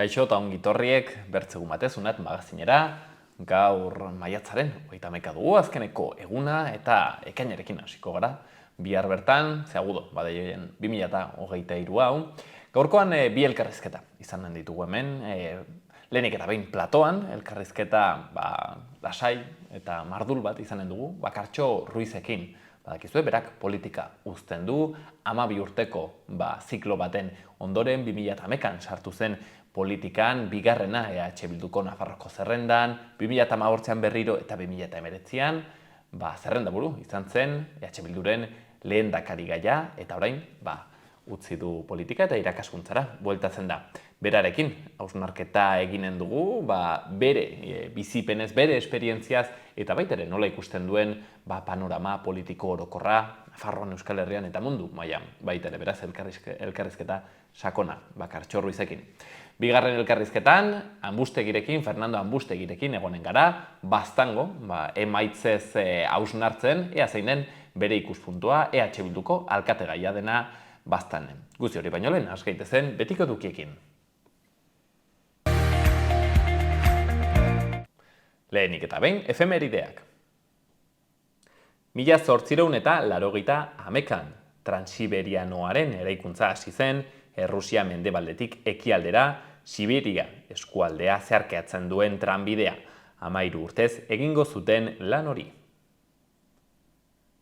Kaixo eta ongitorriek bertzegun batez unat magazinera, gaur maiatzaren 31 dugu azkeneko eguna eta ekainarekin hasiko gara. Bihar bertan, zeagudo, badeien 2023 hau. Gaurkoan bi elkarrizketa izan ditugu hemen, lehenik eta behin platoan, elkarrizketa lasai eta mardul bat izanen dugu, Bakartxo Ruizekin. Badakizue, berak politika uzten du, 12 urteko ziklo baten ondoren 2011an sartu zen politikan, bigarrena EH Bilduko Nafarroko zerrendan, 2018an berriro eta 2019an zerrenda buru izan zen EH Bilduren lehendakari gaia, eta orain utzi du politika eta irakaskuntzara bueltatzen da. Berarekin hausnarketa eginen dugu, bere bizipenez, bere esperientziaz, eta baita ere nola ikusten duen panorama politiko orokorra, Nafarroan, Euskal Herrian eta mundu mailan. Baita ere, beraz, elkarrizketa sakona, Bakartxo Ruizekin. Bigarren elkarrizketan, Fernando Anbustegirekin egonen gara, baztango, emaitzez hausnartzen, ea zein den bere ikuspuntua, EH Bilduko alkategaia dena baztanen. Guzti hori baino lehen, has gaitezen betiko dukiekin. Lehenik eta behin, efemerideak. 1880an, Transiberianoaren eraikuntza hasi zen, Errusia mendebaldetik ekialdera, Siberia eskualdea zeharkatzen duen tranbidea, 13 urtez egingo zuten lan hori.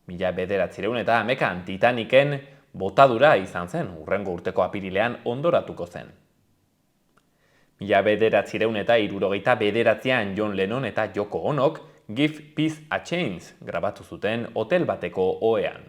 1911an, Titaniken botadura izan zen, hurrengo urteko apirilean ondoratuko zen. 1969an, John Lennon eta Yoko Onok Give Peace a Chance grabatu zuten hotel bateko ohean.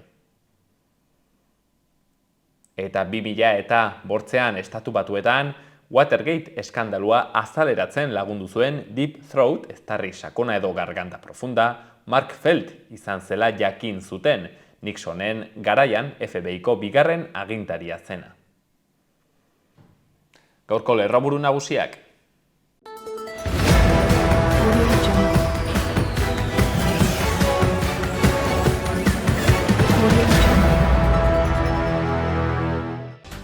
Eta 2008an Estatu Batuetan Watergate eskandalua azaleratzen lagundu zuen Deep Throat, eztarri sakona edo garganta profunda, Mark Felt izan zela jakin zuten, Nixonen garaian FBIko bigarren agintaria zena. Gaurko lerroburu nagusiak.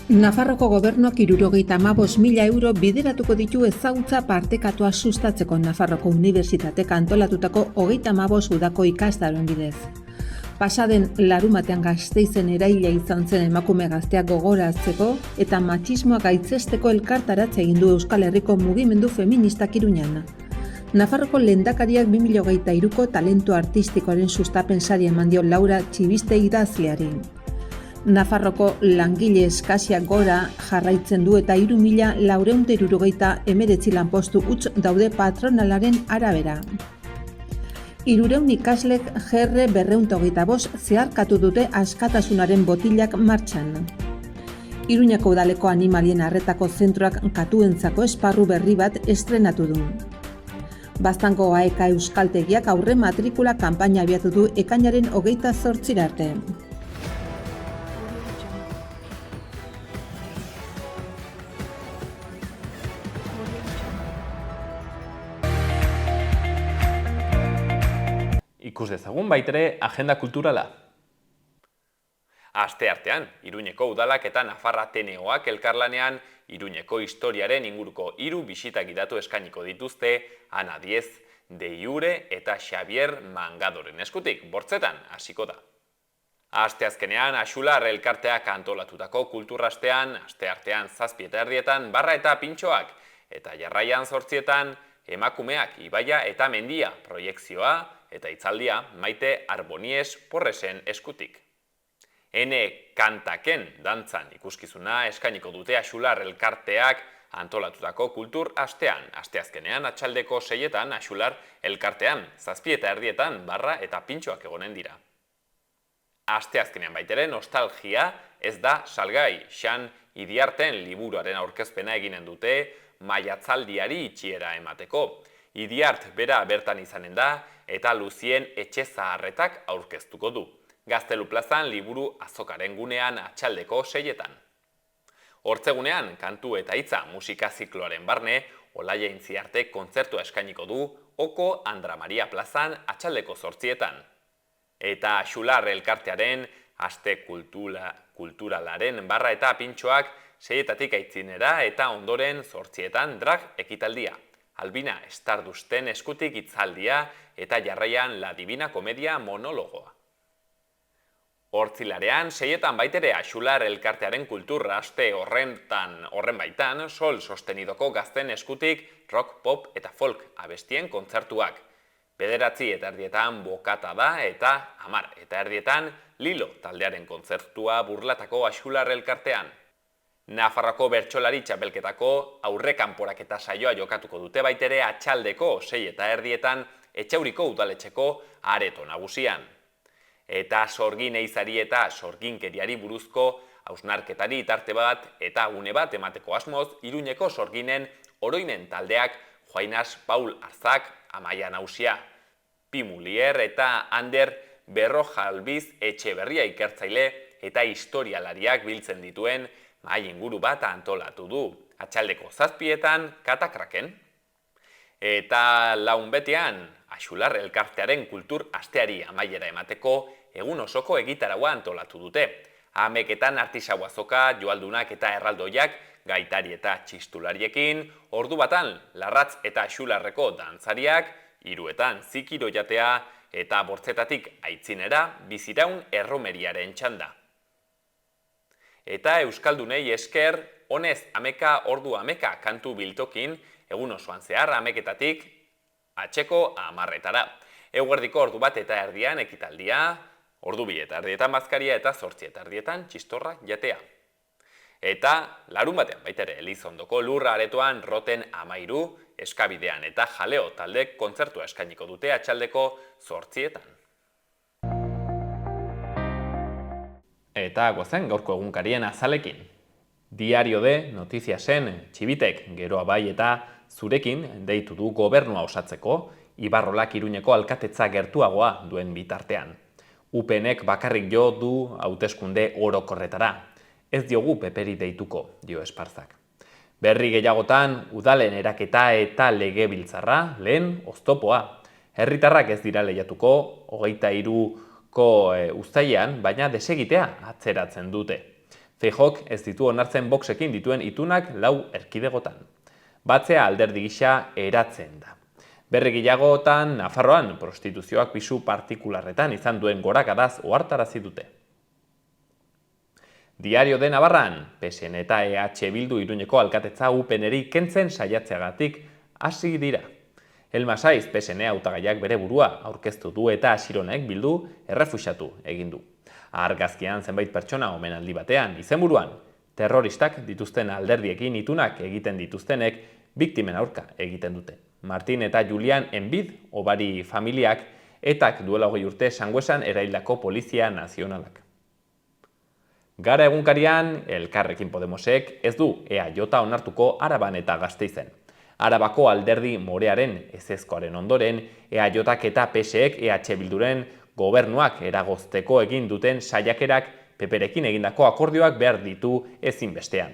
Nafarroko gobernuak 75.000 euro bideratuko ditu ezagutza partekatua sustatzeko Nafarroko Unibertsitatek antolatutako 35 udako ikastaroen bidez. Pasaden larumatean Gasteizen eraila izan zen emakume gazteak gogoratzeko eta matxismoa gaitzesteko elkartaratze egin du Euskal Herriko mugimendu feministak Iruñan. Nafarroko lehendakariak 2023ko talentu artistikoaren sustapen saria eman dio Laura Txibiste idazleari. Nafarroko langile eskasiak gora jarraitzen du eta 3.479 lanpostu huts daude patronalaren arabera. 300 ikaslek GR 225 zeharkatu dute askatasunaren botilak martxan. Iruñako udaleko animalien arretako zentroak katuentzako esparru berri bat estrenatu du. Baztango AEK Euskaltegiak aurre matrikula kanpaina abiatu du ekainaren 28 arte. Ikus dezagun baitere agenda kulturala. Asteartean, Iruñeko udalak eta Nafarra Ateneoak elkarlanean Iruñeko historiaren inguruko 3 bisita gidatu eskainiko dituzte Ana Diez, De Iure eta Xavier Mangadoren eskutik, bortzetan hasiko da. Asteazkenean, Axular elkarteak antolatutako kulturrastean, asteartean 7:30 barra eta pintxoak, eta jarraian 8:00 emakumeak ibaia eta mendia proiekzioa, eta hitzaldia Maite Arbonies Porresen eskutik. Ene kantaken dantzan ikuskizuna eskainiko dute Axular elkarteak antolatutako kultur astean. Asteazkenean atxaldeko 6:00 Axular elkartean, 7:30 barra eta pintxoak egonen dira. Asteazkenean baitere nostalgia ez da salgai, Xan Idiarten liburuaren aurkezpena eginen dute maiatzaldiari itxiera emateko. Idiart bera bertan izanen da, eta Luzien Etxezaharretak aurkeztuko du. Gaztelu plazan liburu azokaren gunean atxaldeko 6:00. Hortzegunean, kantu eta hitza musika zikloaren barne, Olaia Intziarte kontzertua eskainiko du Oko Andra Maria plazan atxaldeko 8:00. Eta Axular elkartearen aste kulturalaren barra eta pintxoak 6etatik aitzinera eta ondoren 8etan drag ekitaldia. Albina Stardusten eskutik hitzaldia eta jarraian La Divina Komedia monologoa. Hortzilarean, 6etan baitere Axular elkartearen kultura aste horren baitan, Sol sostenidoko gazten eskutik rock, pop eta folk abestien kontzertuak. 9:30 bokata da eta 10:30 Lilo taldearen kontzertua Burlatako Axular elkartean. Nafarroko bertsolari txapelketako aurrekanporaketa saioa jokatuko dute baitere atxaldeko 6:30 Etxauriko udaletxeko areto nagusian. Eta sorgin eizari eta sorginkeriari buruzko hausnarketari tarte bat eta une bat emateko asmoz, Iruñeko sorginen oroimen taldeak Juainas Paul Arzak, Amaia Nausia, Pi Mulier eta Ander Berrojalbiz Etxeberria ikertzaile eta historialariak biltzen dituen mahai inguru bat antolatu du. Atxaldeko 7:00 Katakraken. Eta laun betean, Axular elkartearen kultur asteari amaiera emateko egun osoko egitaraua antolatu dute. 10:00 artisau azoka, joaldunak eta erraldoiak, gaitari eta txistulariekin, ordu batan Larratz eta Axularreko dantzariak, 3:00 zikiro jatea eta 8:00 aitzinera biziraun erromeriaren txanda. Eta euskaldunei esker, honez ameka ordu ameka kantu biltokin, egun osoan zehar 10:00 atxeko 10:00. Eguerdiko ordu 1:30 ekitaldia, ordu 2:30 bazkaria eta 8:30 txistorra jatea. Eta larun batean baitere Elizondoko lurra aretoan Roten 13, Eskabidean eta Jaleo taldek kontzertua eskainiko dute atxaldeko 8:00. Eta gozen gaurko egunkarien azalekin. Diario de Notiziasen Txibitek Geroa Bai eta Zurekin deitu du gobernua osatzeko, Ibarrolak Iruñeko alkatetza gertuagoa duen bitartean. UPNek bakarrik jo du hauteskunde orokorretara. Ez diogu peperi deituko, dio Esparzak. Berri gehiagotan, udalen eraketa eta legebiltzarra lehen oztopoa. Herritarrak ez dira lehiatuko, 23ko uztailean, baina desegitea atzeratzen dute. Feijok ez ditu onartzen Voxekin dituen itunak 4 erkidegotan. Batzea alderdi gisa eratzen da. Berri gehiagotan, Nafarroan prostituzioak pisu partikularretan izan duen gorakadaz ohartarazi dute. Diario de Navarran, PSN eta EH Bildu Iruñeko alkatetza UPNeri kentzen saiatzeagatik hasi dira. Elma Saiz PSN hautagaiak bere burua aurkeztu du eta Asironek Bildu errefuxatu egin du. Argazkian zenbait pertsona omenaldi batean, izenburuan, terroristak dituzten alderdiekin itunak egiten dituztenek biktimen aurka egiten dute. Martin eta Julian Enbid, Obari familiak, etak duela 20 urte Sanguesan eraildako Polizia Nazionalak. Gara egunkarian, Elkarrekin Podemosek ez du EAJ onartuko Araban eta Gasteizen. Arabako alderdi morearen ezezkoaren ondoren, EAJak eta PSek EH Bilduren gobernuak eragozteko egin duten saiakerak peperekin egindako akordioak behar ditu ezinbestean.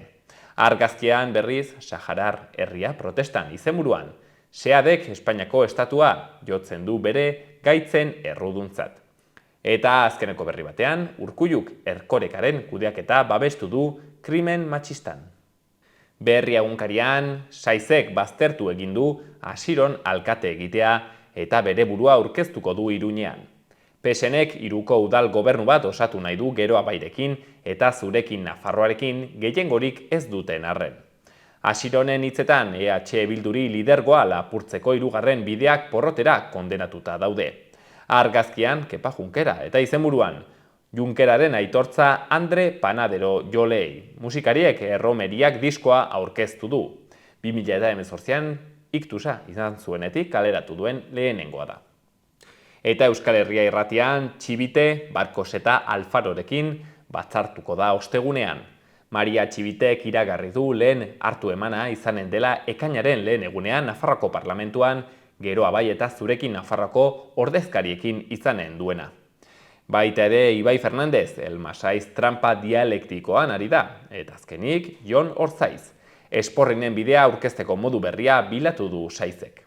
Argazkian berriz, Saharar herria protestan izenburuan. SEADek Espainiako estatua jotzen du bere gaitzen erruduntzat. Eta azkeneko berri batean, Urkulluk Erkorekaren kudeaketa babestu du krimen matxistan. Berri egunkarian, Saizek baztertu egin du Asiron alkate egitea eta bere burua aurkeztuko du Iruñean. PSNek Iruko udal gobernu bat osatu nahi du Geroa Bairekin eta Zurekin Nafarroarekin gehiengorik ez duten arren. Asironen hitzetan EH Bilduri lidergoa lapurtzeko 3. bideak porrotera kondenatuta daude. Argazkian Kepa Junkera eta izenburuan Junkeraren aitortza Andre Panadero Jolei. Musikariek erromeriak diskoa aurkeztu du. 2018an iktusa izan zuenetik kaleratu duen lehenengoa da. Eta Euskal Herria irratian Txibite, Barkos eta Alfarorekin batzartuko da ostegunean. Maria Txibitek iragarri du lehen hartu emana izanen dela ekainaren lehen egunean Nafarroko parlamentuan Geroa Bai eta Zurekin Nafarroko ordezkariekin izanen duena. Baita ere Ibai Fernandez, Elma Saiz trampa dialektikoan ari da, eta azkenik Jon Orzaiz. Esporrinen bidea aurkezteko modu berria bilatu du Saizek.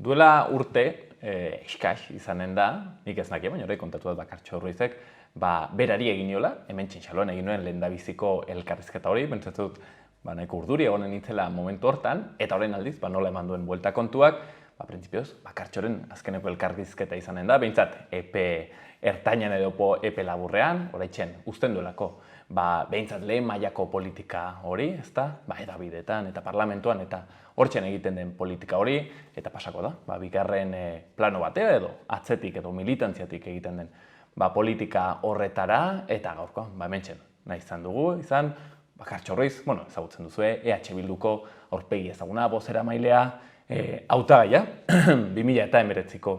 Duela urte, eskas izanen da, nik ez nakia, baina hori kontatu dut Bakartxo Ruizek, berari egin niola, hemen Txintxaloan egin nuen lehendabiziko elkarrizketa hori, pentsatzen dut, nahiko urduri egonen nintzela momentu hortan, eta orain aldiz, nola eman duen buelta kontuak, printzipioz, Bakartxoren azkeneko elkarrizketa izanen da, behintzat, epe ertainan edo epe laburrean, oraitzen, uzten duelako, behintzat lehen mailako politika hori, ezta, edabideetan eta parlamentuan, eta hortzen egiten den politika hori, eta pasako da, bigarren plano batera edo atzetik edo militantziatik egiten den politika horretara, eta gaurko, hementxen, nahi izan dugu, Bakartxo Ruiz, ezagutzen duzue, EH Bilduko aurpegi ezaguna, bozera mailea, hautagaia, 2019ko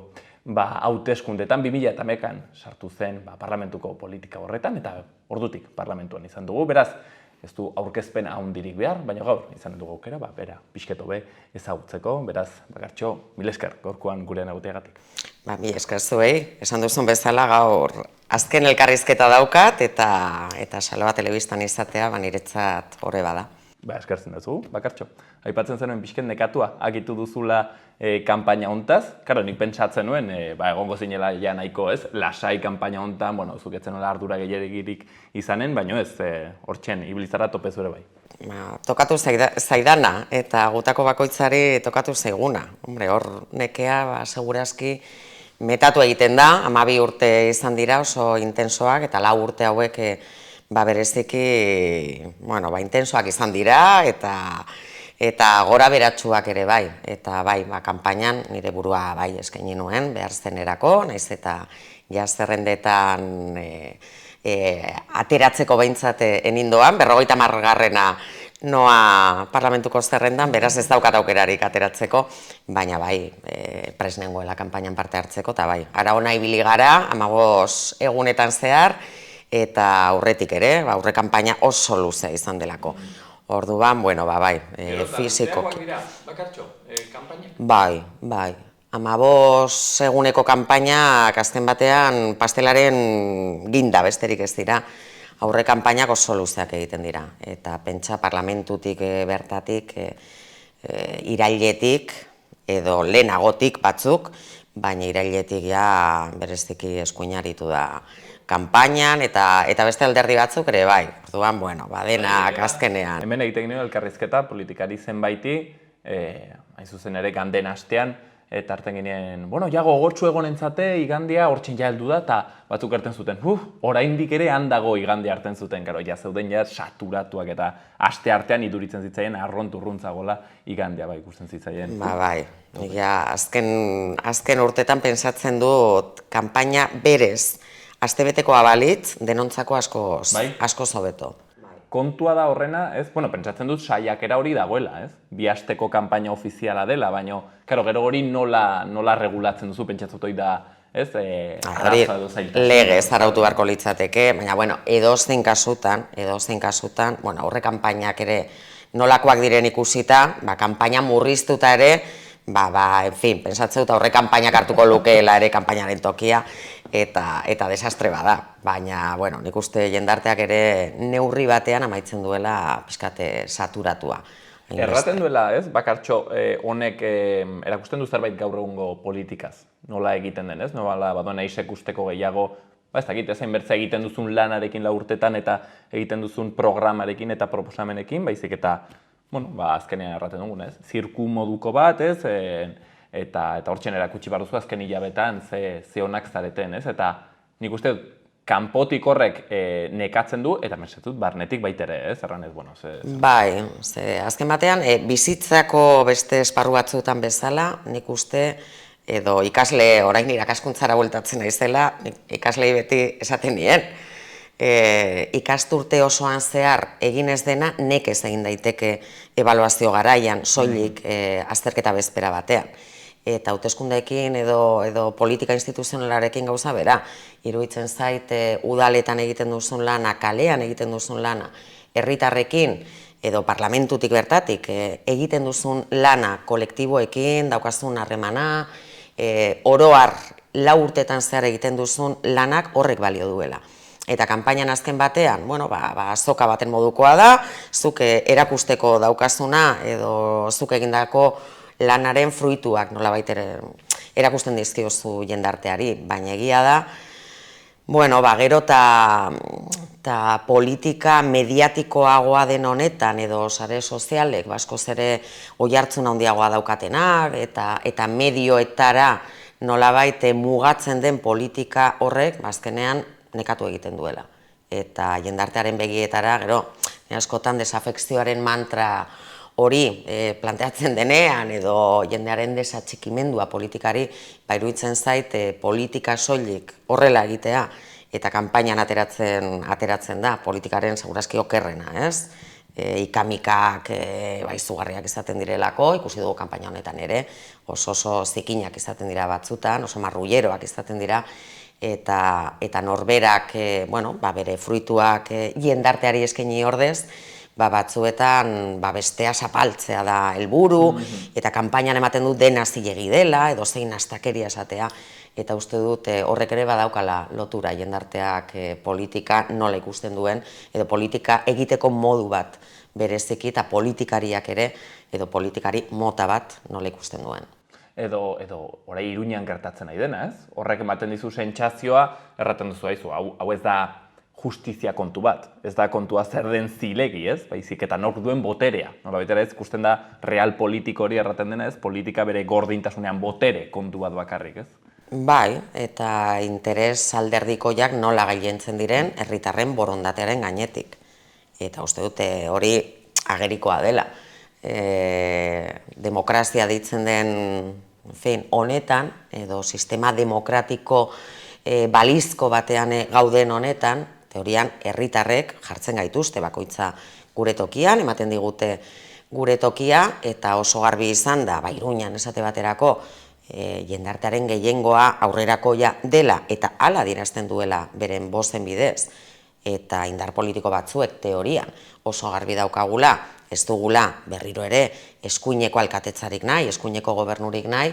hauteskundetan, 2011an sartu zen parlamentuko politika horretan, eta ordutik parlamentuan izan dugu, beraz, ez du aurkezpen handirik behar, baina gaur izan dugu aukera, bera, pixketo be ezagutzeko, beraz, Bakartxo, mil esker, gaurkoan gurean egoteagatik. Mil esker zuei, esan duzun bezala gaur azken elkarrizketa daukat, eta Saloa telebistan izatea, niretzat horre bada. Eskertzen duzu, Bakartxo. Aipatzen zenuen pixken nekatua, agitu duzula kanpaina hontaz. Karo, nik pentsatzen nuen, egongo zinela ja nahiko ez, lasai kanpaina hontan, zuketzen nola ardura gehiagirik izanen, baina ez, hortzen, ibilizara tope zure bai. Tokatu zaidana, eta gutako bakoitzari tokatu zaiguna. Hor nekea, segurazki, metatu egiten da, 12 urte izan dira oso intensoak, eta 4 urte hauek bereziki, intensoak izan dira, eta gora beratsuak ere bai. Eta bai, kanpainan nire burua bai eskaini nuen, behar zenerako, naiz eta zerrendetan ateratzeko behintzat enindoan, 50. Noa parlamentuko zerrendan, beraz ez daukat aukerarik ateratzeko, baina bai, prest nengoela kanpainan parte hartzeko, eta bai, ara hona ibili gara, 15 egunetan zehar, eta aurretik ere, aurre kanpaina oso luzea izan delako. Orduan, bai, fizikoki. Bakartxo, kanpainak? Bai. 15 eguneko kanpainak azken batean pastelaren ginda besterik ez dira. Aurre kanpainak oso luzeak egiten dira. Eta pentsa parlamentutik bertatik, irailetik edo lehenagotik batzuk, baina irailetik ja bereziki eskuinaritu da kanpainan eta beste alderdi batzuk ere bai. Orduan, denak azkenean. Hemen egiten ginen elkarrizketa politikari zenbaiti, hain zuzen ere ganden astean, eta hartzen ginen, gogotsu egonentzate igandia hortxin ja heldu da, eta batzuk hartzen zuten, oraindik ere handago igandia hartzen zuten, zeuden saturatuak eta aste artean iduritzen zitzaien arronturruntzagola igandia ikusten zitzaien. Bai, azken urtetan pentsatzen dut kanpaina berez, astebetekoa balitz, denontzako asko hobeto. Kontua da horrena, pentsatzen dut saiakera hori dagoela, ez? 2 asteko kanpaina ofiziala dela, baina, gero hori nola regulatzen duzu, pentsatzen dut da, ez? Legez arautu beharko litzateke, baina, edozein kasutan, aurre kanpainak ere nolakoak diren ikusita, kanpaina murriztuta ere, pentsatzen dut aurre kanpainak hartuko lukeela ere kanpainaren tokia, eta desastre bada. Baina, nik uste jendarteak ere neurri batean amaitzen duela pixkate saturatua. Erraten duela, ez, Bakartxo, honek erakusten du zerbait gaur egungo politikaz. Nola egiten den, ez? Nola badoen aizek usteko gehiago, ez dakit, ezain bertza egiten duzun lanarekin 4 urtetan eta egiten duzun programarekin eta proposamenekin, baizik eta, azkenean erraten dugun, ez? Zirku moduko bat, ez? Eta hortxen erakutsi behar duzu azken hilabetan ze honak zareten, ez? Eta nik uste kanpotik horrek nekatzen du, eta mesetut barnetik baitere, ez? Erran ez, Bai, azken batean, bizitzako beste esparru batzuetan bezala, nik uste, edo ikasle orain irakaskuntzara bueltatzen naizela, ikaslei beti esaten nien, ikasturte osoan zehar egin ez dena, nekez egin daiteke ebaluazio garaian, soilik azterketa bezpera batean. Eta hauteskundeekin edo politika instituzionalarekin gauza bera. Iruditzen zait udaletan egiten duzun lana, kalean egiten duzun lana, herritarrekin edo parlamentutik bertatik egiten duzun lana kolektiboekin, daukazun harremana, oroar 4 urtetan zehar egiten duzun lanak horrek balio duela. Eta kanpainan azken batean, azoka baten modukoa da, zuk erakusteko daukazuna edo zuk egindako lanaren fruituak nolabait erakusten dizkiozu jendarteari, baina egia da, bueno, gero eta politika mediatikoagoa den honetan edo sare sozialek askoz ere oihartzun handiagoa daukatenak eta medioetara nolabait mugatzen den politika horrek azkenean nekatu egiten duela. Eta jendartearen begietara, gero, askotan desafekzioaren mantra hori planteatzen denean edo jendearen desatxikimendua politikari, iruditzen zait politika soilik horrela egitea eta kanpainan ateratzen da politikaren segurazki okerrena, ez? Ikamikak izugarriak izaten direlako, ikusi dugu kanpaina honetan ere, oso zikinak izaten dira batzutan, oso marrulleroak izaten dira, eta norberak bere fruituak jendarteari eskaini ordez, batzuetan bestea zapaltzea da helburu, eta kanpainan ematen du dena zilegi dela, edo zein astakeria esatea, eta uste dut horrek ere badaukala lotura jendarteak politika nola ikusten duen, edo politika egiteko modu bat bereziki, eta politikariak ere, edo politikari mota bat nola ikusten duen. Edo orai Iruñan gertatzen nahi dena, ez? Horrek ematen dizu sentsazioa, erraten duzu haizu, hau ez da justizia kontu bat, ez da kontua zer den zilegi, ez? Baizik eta nork duen boterea. Nolabait ere ez, ikusten da real politiko hori erraten dena, ez? Politika bere gordintasunean botere kontu bat bakarrik, ez? Bai, eta interes alderdikoiak nola gailentzen diren herritarren borondatearen gainetik. Eta uste dute hori agerikoa dela. Demokrazia ditzen den honetan, edo sistema demokratiko balizko batean gauden honetan, teorian herritarrek jartzen gaituzte bakoitza gure tokian, ematen digute gure tokia, eta oso garbi izan da, Iruñan esate baterako, jendartearen gehiengoa aurrerakoia dela, eta hala adierazten duela beren bozen bidez, eta indar politiko batzuek teorian oso garbi daukagula, ez dugula berriro ere eskuineko alkatetzarik nahi, eskuineko gobernurik nahi,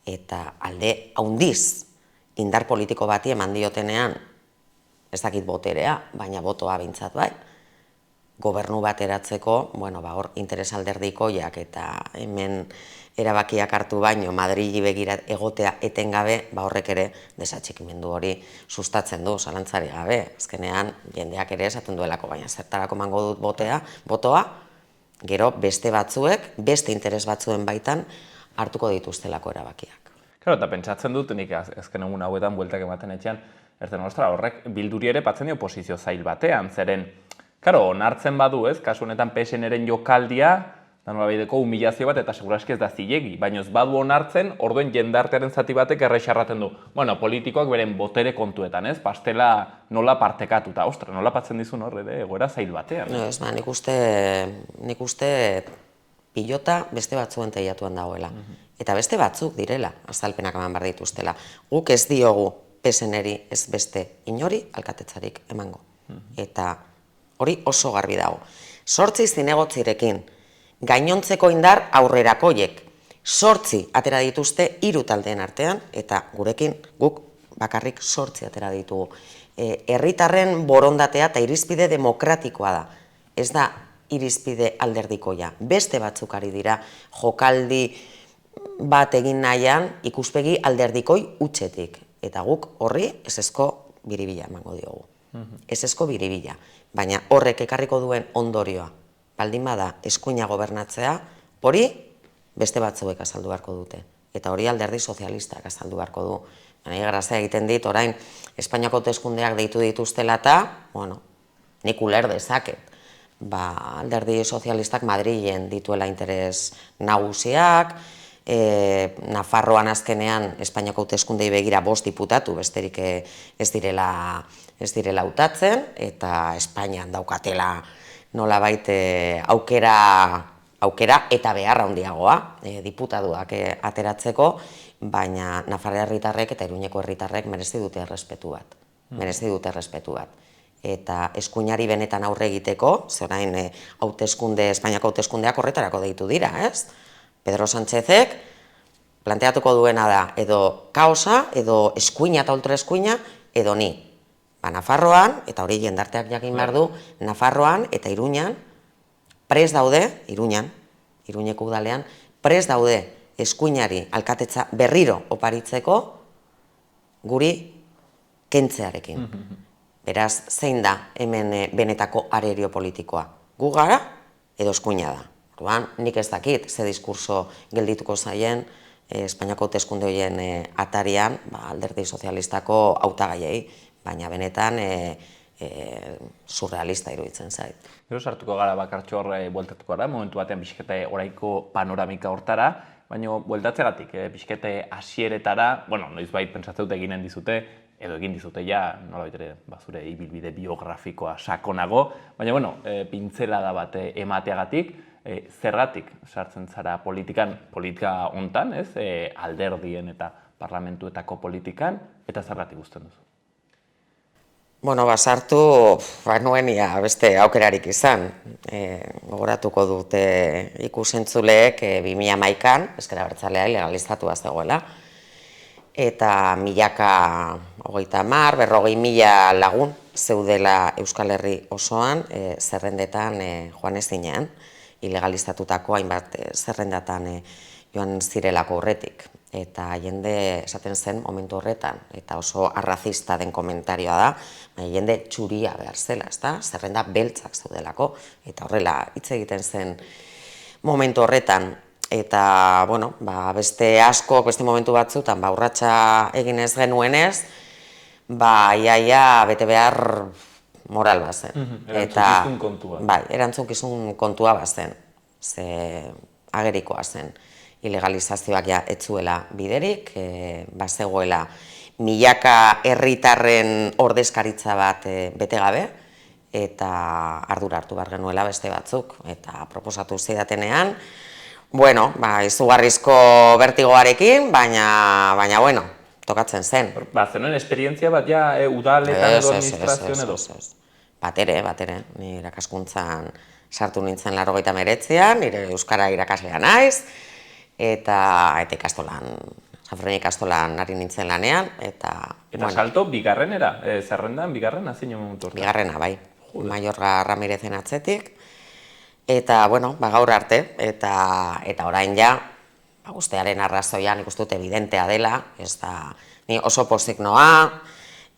eta alde handiz indar politiko bati eman diotenean, ez dakit boterea, baina botoa behintzat bai, gobernu bat eratzeko, hor interes alderdikoiak eta hemen erabakiak hartu baino Madrili begira egotea etengabe, horrek ere desatxikimendu hori sustatzen du, zalantzari gabe. Azkenean jendeak ere esaten duelako, baina zertarako emango dut botoa, gero beste batzuek, beste interes batzuen baitan hartuko dituztelako erabakiak. Claro, eta pentsatzen dut, nik azken egun hauetan bueltak ematen etxean, horrek Bilduri ere batzen dio posizio zail batean, zeren, onartzen badu ez, kasu honetan PSN-eren jokaldia, da nolabaiteko humilazio bat eta seguraski ez da zilegi, baina ez badu onartzen, orduen jendartearen zati batek errexarraten du. Politikoak beren botere kontuetan, ez? Pastela nola partekatuta. Ostra, nola patzen dizun horre, egoera zail batean. Ez, nik uste pilota beste batzuen teiatuan dagoela. Eta beste batzuk direla, azalpenak eman behar dituztela. Guk ez diogu PSN-eri ez beste inori alkatetzarik emango. Eta hori oso garbi dago. 8 zinegotzirekin, gainontzeko indar aurrerakoiek 8 atera dituzte 3 taldeen artean, eta gurekin guk bakarrik 8 atera ditugu. Herritarren borondatea eta irizpide demokratikoa da. Ez da irizpide alderdikoia. Beste batzuk ari dira jokaldi bat egin nahian ikuspegi alderdikoi utxetik. Eta guk horri ezezko biribila emango diogu. Ezezko biribila. Baina horrek ekarriko duen ondorioa, baldin bada eskuina gobernatzea, hori beste batzuek azaldu beharko dute. Eta hori alderdi sozialistak azaldu beharko du. Grazia egiten dit, orain, Espainiako hauteskundeak deitu dituztela eta, nik uler dezaket. Alderdi sozialistak Madrilen dituela interes nagusiak, Nafarroan azkenean Espainiako hauteskundei begira 5 diputatu besterik ez direla hautatzen, eta Espainian daukatela nolabait aukera eta beharra handiagoa diputatuak ateratzeko, baina Nafarroa herritarrek eta Iruñeko herritarrek merezi dute errespetu bat. Eta eskuinari benetan aurre egiteko, zorain Espainiako hauteskundeak horretarako deitu dira, ez? Pedro Sánchezek planteatuko duena da edo kaosa, edo eskuina eta ultraeskuina, edo ni. Nafarroan, eta hori jendarteak jakin behar du, Nafarroan eta Iruñan prest daude, Iruñeko udalean, prest daude eskuinari alkatetza berriro oparitzeko guri kentzearekin. Beraz, zein da hemen benetako arerio politikoa? Gu gara edo eskuina da. Orduan, nik ez dakit ze diskurso geldituko zaien Espainiako hauteskunde horien atarian alderdi sozialistako hautagaiei, baina benetan surrealista iruditzen zait. Gero sartuko gara bakartxo horre bueltatuko gara, momentu batean pixkete oraiko panoramika hortara, baina bueltatzegatik, pixkete hasieretara, bueno, noizbait pentsatzen dut eginen dizute, edo egin dizute ja, nolabait ere, zure ibilbide biografikoa sakonago, baina, bueno, pintzelada bat emateagatik, zergatik sartzen zara politikan, politika hontan, ez, alderdien eta parlamentuetako politikan, eta zergatik guztien duzu? Bueno, sartu, nuenia beste aukerarik izan. Gogoratuko dute ikusentzuleek 2011an, Ezker Abertzalea legalizatua zegoela, eta milaka 30.000 lagun zeudela Euskal Herri osoan zerrendetan joan ezinean, ilegalizatutako hainbat zerrendatan joan zirelako horretik. Eta jende esaten zen momentu horretan, eta oso arrazista den komentarioa da, jende txuria behar zela, zerrenda beltzak zeudelako, eta horrela hitz egiten zen momentu horretan. Eta, bueno, beste asko, beste momentu batzutan, urratsa egin ez genuenez, iaia bete behar moral bazen. Erantzukizun kontua. Bai, erantzukizun kontua bazen, ze agerikoa zen. Ilegalizazioak ja etzuela biderik, bazegoela milaka herritarren ordezkaritza bat bete gabe, eta ardura hartu behar genuela beste batzuk, eta proposatu zidatenean, bueno, izugarrizko bertigoarekin, baina, bueno, tokatzen zen. Zenuen esperientzia bat ja udaletan edo administrazioan edo? Bat ere, ni irakaskuntzan sartu nintzen 89an, nire euskara irakaslea naiz, eta ikastolan, Sanfermin ikastolan ari nintzen lanean, eta... Eta salto bigarrenera, zerrendan bigarrena zein momentu horretan? Bigarrena, bai, Mayorga Ramirezen atzetik, eta, bueno, gaur arte, eta orain ja, guztiaren arrazoia nik uste dut evidentea dela, ez da, ni oso pozik noa,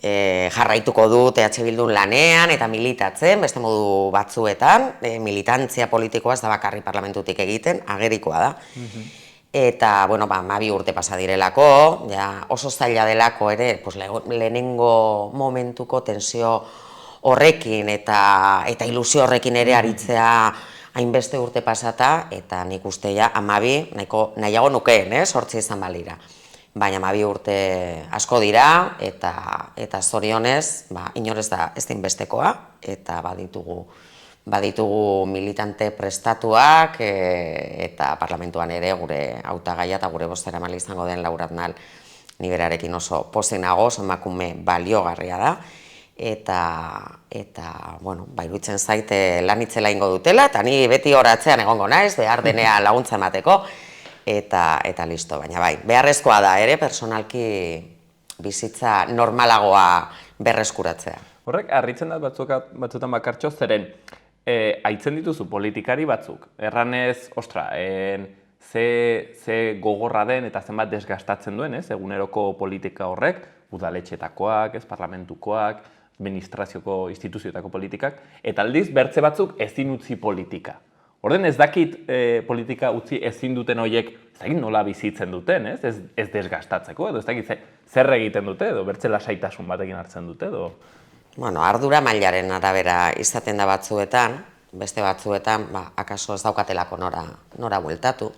jarraituko dut EH Bildun lanean eta militatzen, beste modu batzuetan, militantzia politikoa ez da bakarri parlamentutik egiten, agerikoa da. Eta, bueno, 12 urte pasa direlako, oso zaila delako ere, lehenengo momentuko tensio horrekin eta ilusio horrekin ere aritzea hainbeste urte pasata, eta nik uste ja 12 nahiago nukeen, 8 izan balira. Baina 12 urte asko dira, eta zorionez, inorez da ez dinbestekoa, eta baditugu militante prestatuak, eta parlamentuan ere gure hautagaia eta gure bozeramaile izango den Laura Arnal ni berarekin oso pozik nago, oso emakume baliogarria da, eta, bueno, iruditzen zaite lan itzela ingo dutela, eta ni beti horatzean egongo naiz, behar denean laguntza emateko, eta listo, baina bai, beharrezkoa da ere, personalki bizitza normalagoa berreskuratzea. Horrek, harritzen da batzutan bakartxo, zeren aitzen dituzu politikari batzuk, erranez, ostra, ze gogorra den eta zenbat desgastatzen duen, eguneroko politika horrek, udaletxetakoak, parlamentukoak, administrazioko instituzioetako politikak, eta aldiz, bertze batzuk ezin utzi politika. Orden ez dakit politika utzi ezin duten horiek, ez dakit nola bizitzen duten, ez desgastatzeko, edo ez dakit zer egiten dute, edo bertze lasaitasun batekin hartzen dute, edo... Bueno, ardura mailaren arabera izaten da batzuetan, beste batzuetan, akaso ez daukatelako nora bueltatu,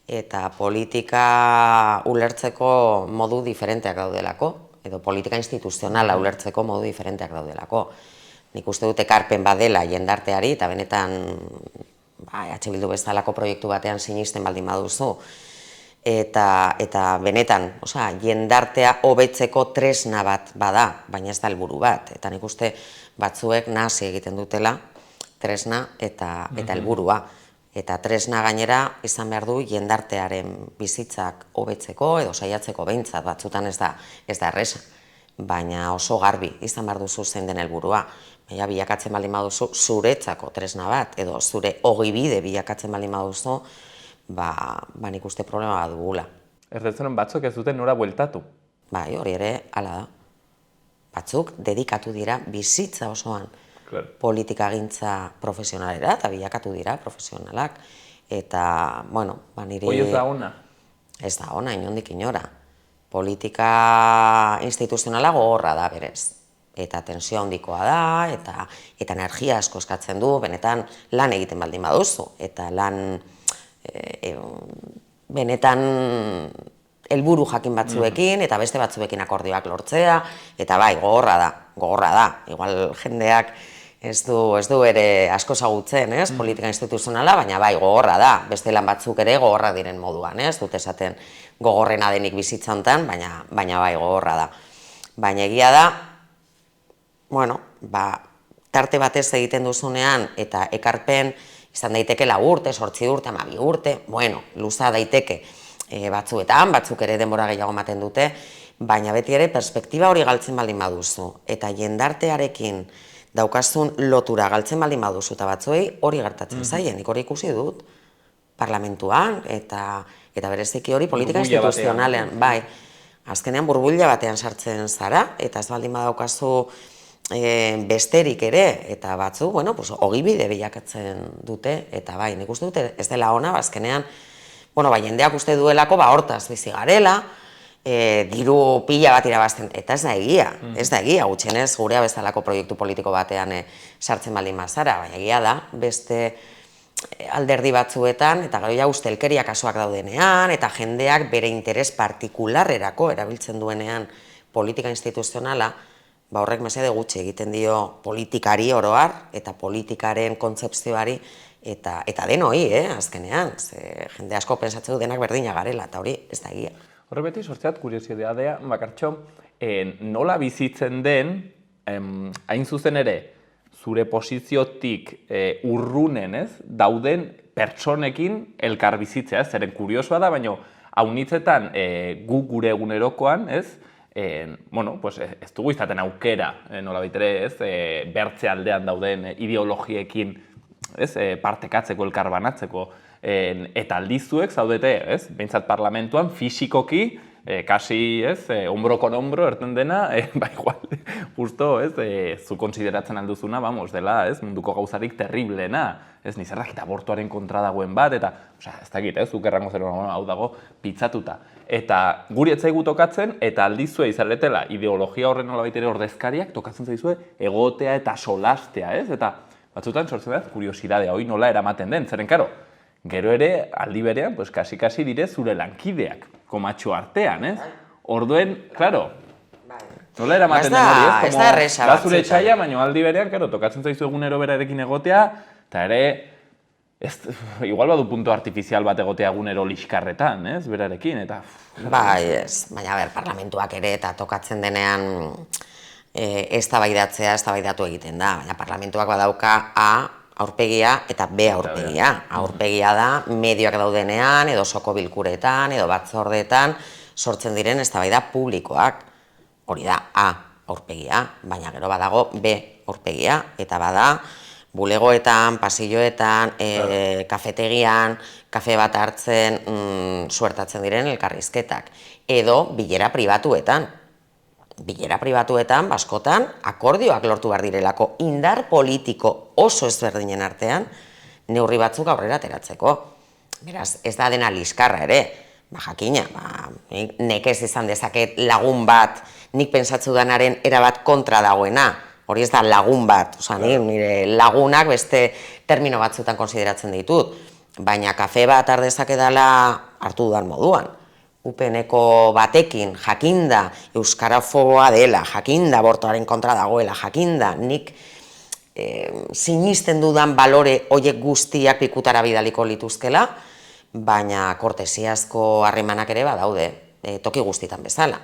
eta politika ulertzeko modu diferenteak daudelako, edo politika instituzionala ulertzeko modu diferenteak daudelako. Nik uste dut ekarpen badela jendarteari, eta benetan EH Bildu bezalako proiektu batean sinisten baldin baduzu, eta benetan, jendartea hobetzeko tresna bat bada, baina ez da helburu bat, eta nik uste batzuek nahasi egiten dutela tresna eta helburua. Eta tresna gainera izan behar du jendartearen bizitzak hobetzeko edo saiatzeko behintzat, batzutan ez da erresa, baina oso garbi izan behar duzu zein den helburua. Baina bilakatzen baldin baduzu zuretzako tresna bat, edo zure ogibide bilakatzen baldin baduzu, nik uste problema bat dugula. Erdetzen batzuk ez duten nora bueltatu. Bai, hori ere, hala da. Batzuk dedikatu dira bizitza osoan politikagintza profesionalera, eta bilakatu dira profesionalak. Eta, niri... Hoi ez da ona? Ez da ona, inondik inora. Politika instituzionala gogorra da, berez. Eta tensio handikoa da, eta energia asko eskatzen du, benetan lan egiten baldin baduzu. Eta lan, benetan, helburu jakin batzuekin, eta beste batzuekin akordioak lortzea, eta bai, gogorra da. Igual jendeak ez du ere asko zagutzen, politika instituzionala, baina bai, gogorra da. Beste lan batzuk ere gogorra diren moduan, dut esaten gogorrena denik bizitza hontan, baina bai, gogorra da. Baina egia da, tarte batez egiten duzunean, eta ekarpen izan daiteke 4 urte, 8 urte, 12 urte, luza daiteke batzuetan, batzuk ere denbora gehiago ematen dute, baina beti ere perspektiba hori galtzen baldin baduzu, eta jendartearekin daukazun lotura galtzen baldin baduzu, eta batzuei hori gertatzen zaien, nik hori ikusi dut parlamentuan, eta bereziki hori politika instituzionalean, bai, azkenean burbuila batean sartzen zara, eta ez baldin badaukazu besterik ere, eta batzu, ogibide bilakatzen dute, eta bai, nik uste dute ez dela ona, azkenean, jendeak uste duelako, hortaz bizi garela, diru pila bat irabazten, eta ez da egia, gutxienez gurea bezalako proiektu politiko batean sartzen baldin bazara, baina egia da, beste alderdi batzuetan, eta gero ustelkeria kasuak daudenean, eta jendeak bere interes partikularrerako erabiltzen duenean politika instituzionala, horrek mesede gutxi egiten dio politikari oroar, eta politikaren kontzepzioari, eta denoi, azkenean, jende asko pentsatzen du denak berdina garela, eta hori ez da egia. Horre beti sortzeat kuriosidadeea, bakartxo, nola bizitzen den, hain zuzen ere, zure posiziotik urrunen, dauden pertsonekin elkar bizitzea, zeren kuriosoa da, baina haunitzetan gu gure egunerokoan, ez dugu izaten aukera, nola baitere, bertze aldean dauden ideologiekin partekatzeko, elkar banatzeko, eta aldizuek zaudete, behintzat parlamentuan, fisikoki, kasi, hombro con hombro, erten dena, igual, justo, zu konsideratzen alduzuna, dela, munduko gauzarik terriblena, nizerrak eta abortuaren kontra dagoen bat, eta, ez dakit, zuk errango zer, hau dago, pitzatuta. Eta guri etzaigu tokatzen, eta aldizue izaretela, ideologia horren nolabait ere ordezkariak, tokatzen zaizue egotea eta solastea, eta batzutan sortzen da, kuriosidadea, hoi nola eramaten den, zeren, karo, gero ere, aldi berean, kasi dire zure lankideak, komatxo artean, Orduen, klaro, nola eramaten den hori, ez da erresa da zure txaila, baina aldi berean, karo, tokatzen zaizu egunero berarekin egotea, eta ere, igual badu punto artifizial bat egotea egunero liskarretan, berarekin, eta... Bai, baina parlamentuak ere eta tokatzen denean eztabaidatu egiten da, baina parlamentuak badauka A aurpegia eta B aurpegia. Aurpegia da, medioak daudenean, edo soko bilkuretan, edo batzordeetan, sortzen diren eztabaida publikoak. Hori da A aurpegia, baina gero badago B aurpegia, eta bada bulegoetan, pasilloetan, kafetegian, kafe bat hartzen suertatzen diren elkarrizketak. Edo bilera pribatuetan. Bilera pribatuetan, baskotan, akordioak lortu behar direlako indar politiko oso ezberdinen artean, neurri batzuk aurrera ateratzeko. Beraz, ez da dena liskarra ere, jakina, nekez izan dezaket lagun bat, nik pentsatzu danaren erabat kontra dagoena, hori ez da lagun bat, nire lagunak beste termino batzutan konsideratzen ditut, baina kafe bat ardezake dela hartu dudan moduan. UPN-eko batekin, jakinda, euskarafoboa dela, jakinda, abortuaren kontra dagoela, jakinda, nik sinisten dudan balore horiek guztiak pikutara bidaliko lituzkela, baina kortesiazko harremanak ere badaude, toki guztitan bezala.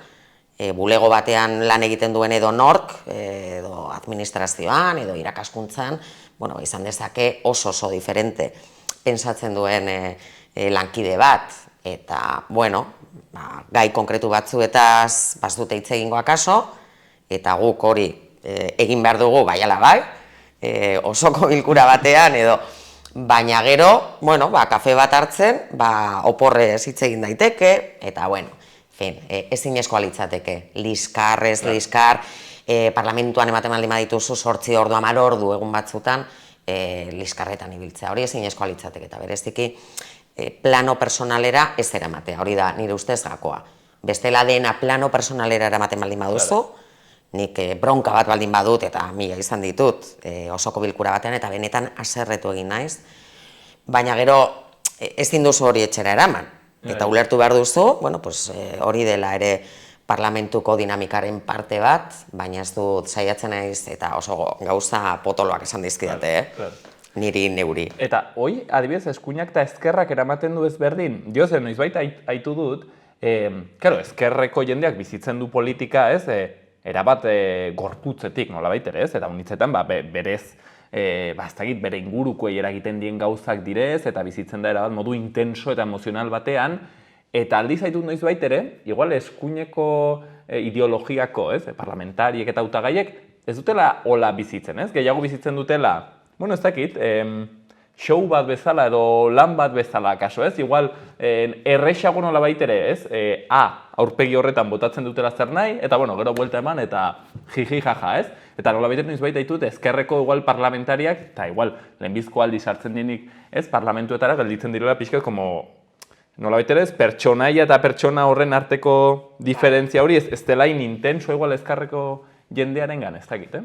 Bulego batean lan egiten duen edo nork, edo administrazioan, edo irakaskuntzan, izan dezake oso diferente pensatzen duen lankide bat, eta, gai konkretu batzuetaz dute hitz egingo akaso, eta guk hori egin behar dugu bai ala bai, osoko bilkura batean edo baina gero, bueno, kafe bat hartzen, oporrez hitz egin daiteke, eta, bueno, ezinezkoa litzateke, liskarrez, liskar, parlamentuan ematen baldin badituzu 8 ordu, 10 ordu egun batzutan, liskarretan ibiltzea, hori ezinezkoa litzateke, eta bereziki plano personalera ez eramatea, hori da nire ustez gakoa. Bestela dena plano personalera eramaten baldin baduzu, nik bronka bat baldin badut, eta mila izan ditut, osoko bilkura batean, eta benetan haserretu egin naiz, baina gero ezin duzu hori etxera eraman, eta ulertu behar duzu, hori dela ere parlamentuko dinamikaren parte bat, baina ez dut saiatzen naiz, eta oso gauza potoloak esan dizkidate, niri neuri. Eta hoi, adibidez, eskuinak eta ezkerrak eramaten du ezberdin, diozen, noizbait aitu dut, ezkerreko jendeak bizitzen du politika, ez, erabat gorputzetik nolabait ere, ez, eta unitzetan berez, bere ingurukoei eragiten dien gauzak direz, eta bizitzen da erabat modu intenso eta emozional batean, eta aldiz aitu noizbait ere, igual eskuineko ideologiako, ez, parlamentariek eta hautagaiek, ez dutela hola bizitzen, ez, gehiago bizitzen dutela, ez dakit, show bat bezala edo lan bat bezala, kaso ez? Igual, errexago nolabait ere, ez? Aurpegi horretan botatzen dutela zer nahi, eta gero buelta eman, eta jiji jaja, ez? Eta nolabait ere noizbait aitut, ezkerreko igual parlamentariak, eta igual, lehenbizko aldi sartzen dienik, ez? Parlamentuetara gelditzen direla pixkat, nolabait ere ez, pertsonaia eta pertsona horren arteko diferentzia hori, ez delain intenso igual ezkerreko jendearen gan, ez dakit,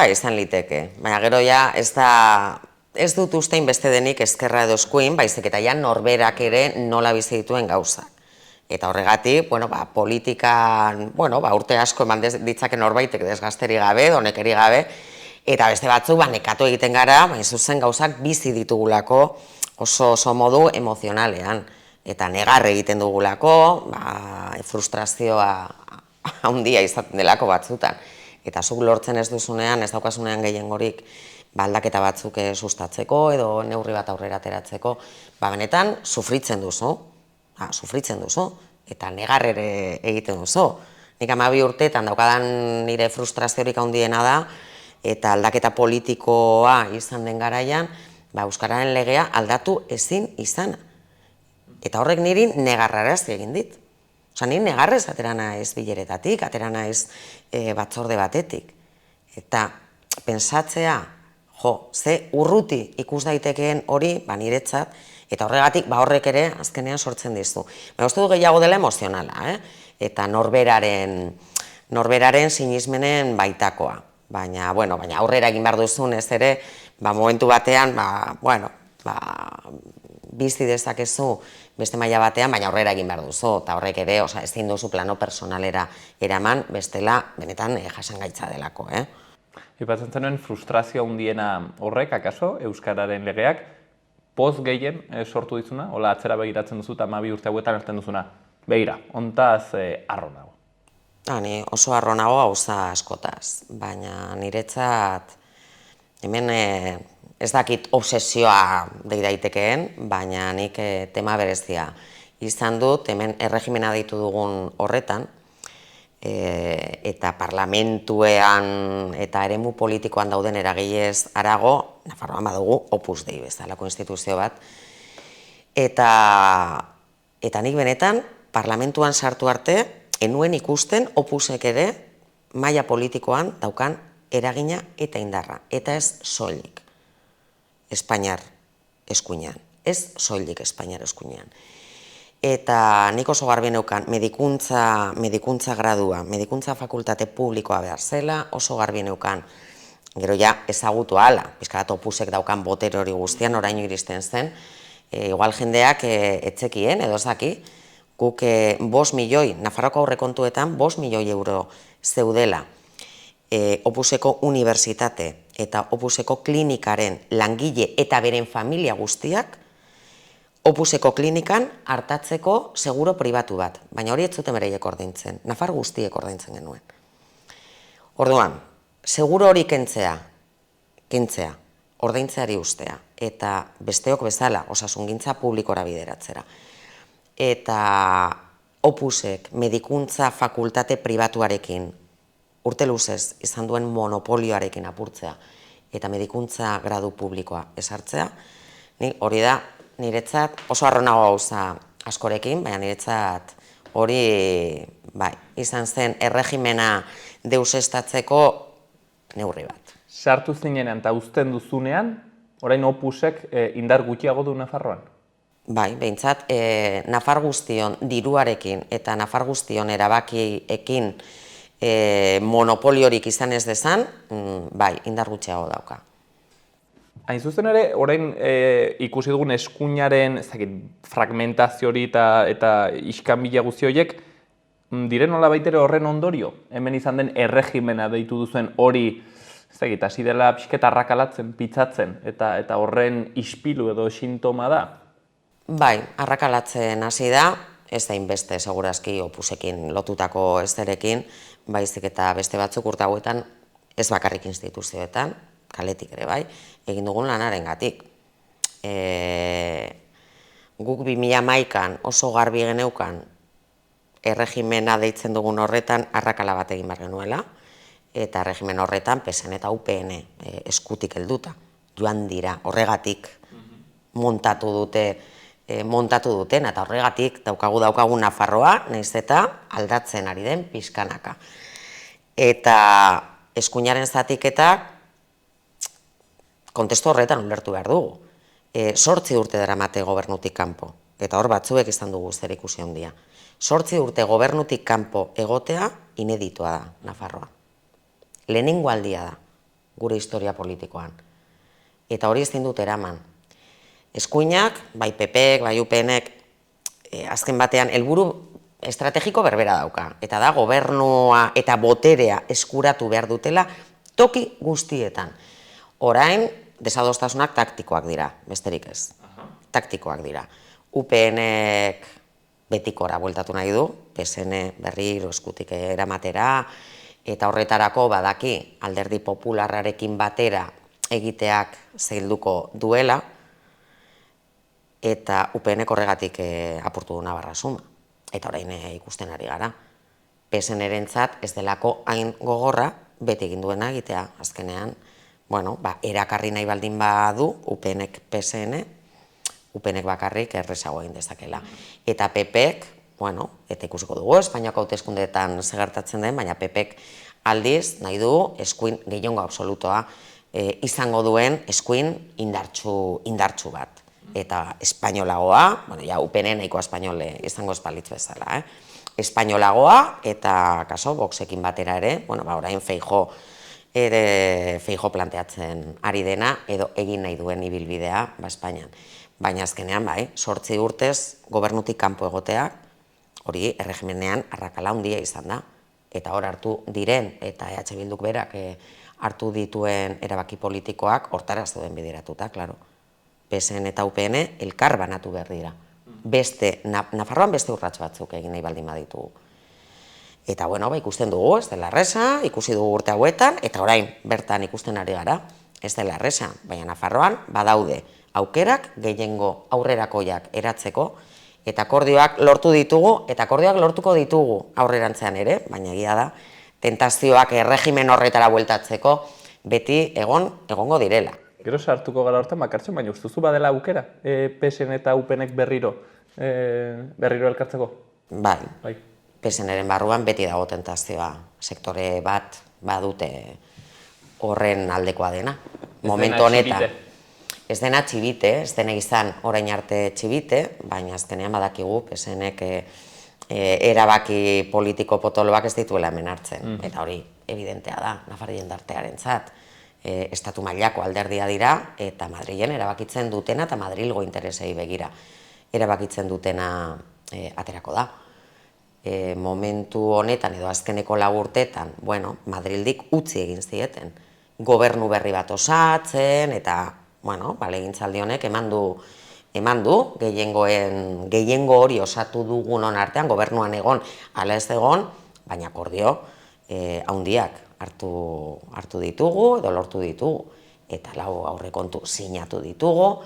Izan liteke, baina gero ja ez dut ustein beste denik ezkerra edo eskuin, baizik eta ja norberak ere nola bizi dituen gauzak. Eta horregatik, politikan, urte asko eman ditzake norbaitek desgazteri gabe, donekeri gabe, eta beste batzuk nekatu egiten gara, zuzen gauzak bizi ditugulako oso modu emozionalean. Eta negar egiten dugulako, frustrazioa handia izaten delako batzutan. Eta zuk lortzen ez duzunean, ez daukasunean gehiengorik aldaketa batzuk sustatzeko edo neurri bat aurrera ateratzeko, benetan sufritzen duzu, eta negar ere egiten duzu. Nik 12 urteetan daukadan nire frustraziorik handiena da, eta aldaketa politikoa izan den garaian, euskararen legea aldatu ezin izana. Eta horrek niri negarrarazi egin dit. Niri negarrez atera naiz bileretatik, atera naiz batzorde batetik. Eta pentsatzea, ze urruti ikus daitekeen hori niretzat, eta horregatik horrek ere azkenean sortzen dizu. Uste du gehiago dela emozionala, eta norberaren sinismenen baitakoa. Baina aurrera egin behar duzun ez ere, momentu batean, bizi dezakezu beste maila batean, baina aurrera egin behar duzu, eta horrek ere, ezin duzu plano personalera eraman, bestela, benetan jasangaitza delako, Ipatzen zenuen frustrazio handiena horrek, akaso, euskararen legeak, poz gehien sortu dizuna, hola atzera begiratzen duzu eta 12 urte hauetan hartzen duzuna, begira, hontaz harro nago. Ni oso harro nago gauza askotaz, baina niretzat hemen ez dakit obsesioa dei daitekeen, baina nik tema berezia izan dut, hemen erregimena deitu dugun horretan, eta parlamentuean eta eremu politikoan dauden eragilez harago, Nafarroan badugu Opus Dei bezalako instituzio bat, eta nik benetan parlamentuan sartu arte, enuen ikusten Opusek ere maila politikoan daukan eragina eta indarra, eta ez soilik Espainiar eskuinean, ez soilik Espainiar eskuinean. Eta nik oso garbi neukan medikuntza gradua, medikuntza fakultate publikoa behar zela, oso garbi neukan, gero ja ezagutu ahala, pizkarat Opusek daukan botere hori guztian, oraino iristen zen, igual jendeak etzekien, edo ezaki, guk 5 milioi, Nafarroko aurrekontuetan 5 milioi euro zeudela, Opuseko unibertsitate eta Opuseko klinikaren langile eta beren familia guztiak, Opuseko klinikan hartatzeko seguro pribatu bat, baina hori ez zuten bereiek ordaintzen, Nafar guztiek ordaintzen genuen. Orduan, seguro hori kentzea, ordaintzeari ustea, eta besteok bezala osasungintza publikora bideratzera. Eta Opusek medikuntza fakultate pribatuarekin urte luzez izan duen monopolioarekin apurtzea eta medikuntza gradu publikoa esartzea, Ni hori da, niretzat oso arronago gauza askorekin, baina niretzat hori bai, izan zen erregimena deusestatzeko neurri bat. Sartu zinenean eta uzten duzunean, orain Opusek indar gutxiago du Nafarroan? Bai, behintzat, Nafar guztion diruarekin eta Nafar guztion erabakiekin monopoliorik izan ez dezan, bai, indar gutxiago dauka. Hain zuzen ere, orain ikusi dugun eskuinaren fragmentazio hori eta iskanbila guzti horiek, diren nola baitere horren ondorio? Hemen izan den erregimena deitu duzuen hori, hasi dela pixket arrakalatzen, pitzatzen, eta horren ispilu edo sintoma da? Bai, arrakalatzen hasi da, ez da inbeste segurazki Opusekin lotutako ezerekin, baizik eta beste batzuk urte hauetan, ez bakarrik instituzioetan, kaletik ere bai, egin dugun lanarengatik. Guk 2011an oso garbi geneukan erregimena deitzen dugun horretan arrakala bat egin behar genuela, eta erregimen horretan PSN eta UPN eskutik helduta joan dira, horregatik montatu duten, eta horregatik daukagu Nafarroa, nahiz eta aldatzen ari den pixkanaka. Eta eskuinaren zatiketak kontestu horretan ulertu behar dugu. 8 urte daramate gobernutik kanpo, eta hor batzuek izan dugu zer ikusi handia. 8 urte gobernutik kanpo egotea ineditoa da Nafarroa. Lehenengo aldia da gure historia politikoan. Eta hori ezin dut eraman. Eskuinak, bai PPek, bai UPNek, azken batean helburu estrategiko berbera dauka. Eta da gobernua eta boterea eskuratu behar dutela toki guztietan. Orain, desadostasunak taktikoak dira, besterik ez. Taktikoak dira. UPNek betikora bueltatu nahi du, PSN berriro eskutik eramatera, eta horretarako badaki alderdi popularrarekin batera egiteak zailduko duela, eta UPNek horregatik apurtu du Navarra suma. Eta orain ikusten ari gara. PSN-erentzat ez delako hain gogorra beti egin duena egitea, azkenean, erakarri nahi baldin badu, UPNek PSN, UPNek bakarrik errezago egin dezakela. Eta PPek, eta ikusiko dugu, Espainiako hauteskundeetan segertatzen den, baina PPek aldiz nahi du eskuin gehiengo absolutoa izango duen eskuin indartsu bat. Eta espainolagoa, UPN nahiko espainole izango espalitz bezala, espainolagoa eta kaso Voxekin batera ere, orain Feijóo planteatzen ari dena edo egin nahi duen ibilbidea Espainian. Baina azkenean, 8 urtez gobernutik kanpo egoteak, hori erregimenean arrakala handia izan da. Eta hor hartu diren, eta EH Bilduk berak hartu dituen erabaki politikoak hortara zeuden bideratuta, klaro. PSN eta UPN elkar banatu behar dira. Nafarroan beste urrats batzuk egin nahi baldin baditugu. Eta, ikusten dugu, ez dela erresa, ikusi dugu urte hauetan, eta orain bertan ikusten ari gara, ez dela erresa. Baina Nafarroan badaude aukerak gehiengo aurrerakoiak eratzeko, eta akordioak lortu ditugu, eta akordioak lortuko ditugu aurrerantzean ere, baina egia da, tentazioak erregimen horretara bueltatzeko beti egongo direla. Gero sartuko gara hortan bakartzen, baina ustuzu badela aukera, PSN eta UPNek berriro elkartzeko? Bai. PSN-eren barruan beti dago tentazioa, sektore bat badute horren aldekoa dena. Momentu honetan. Ez dena txibite, ez dena izan orain arte txibite, baina azkenean badakigu PSN-ek erabaki politiko potoloak ez dituela hemen hartzen. Eta hori evidentea da, Nafar jendartearentzat. Estatu mailako alderdia dira, eta Madrilen erabakitzen dutena eta Madrilgo interesei begira erabakitzen dutena aterako da. Momentu honetan edo azkeneko 4 urteetan, Madrildik utzi egin zieten. Gobernu berri bat osatzen, eta, legintzaldi honek eman du, gehiengo hori osatu dugunon artean, gobernuan egon, ala ez egon, baina akordio handiak hartu ditugu, edo lortu ditugu, eta lau aurrekontu sinatu ditugu,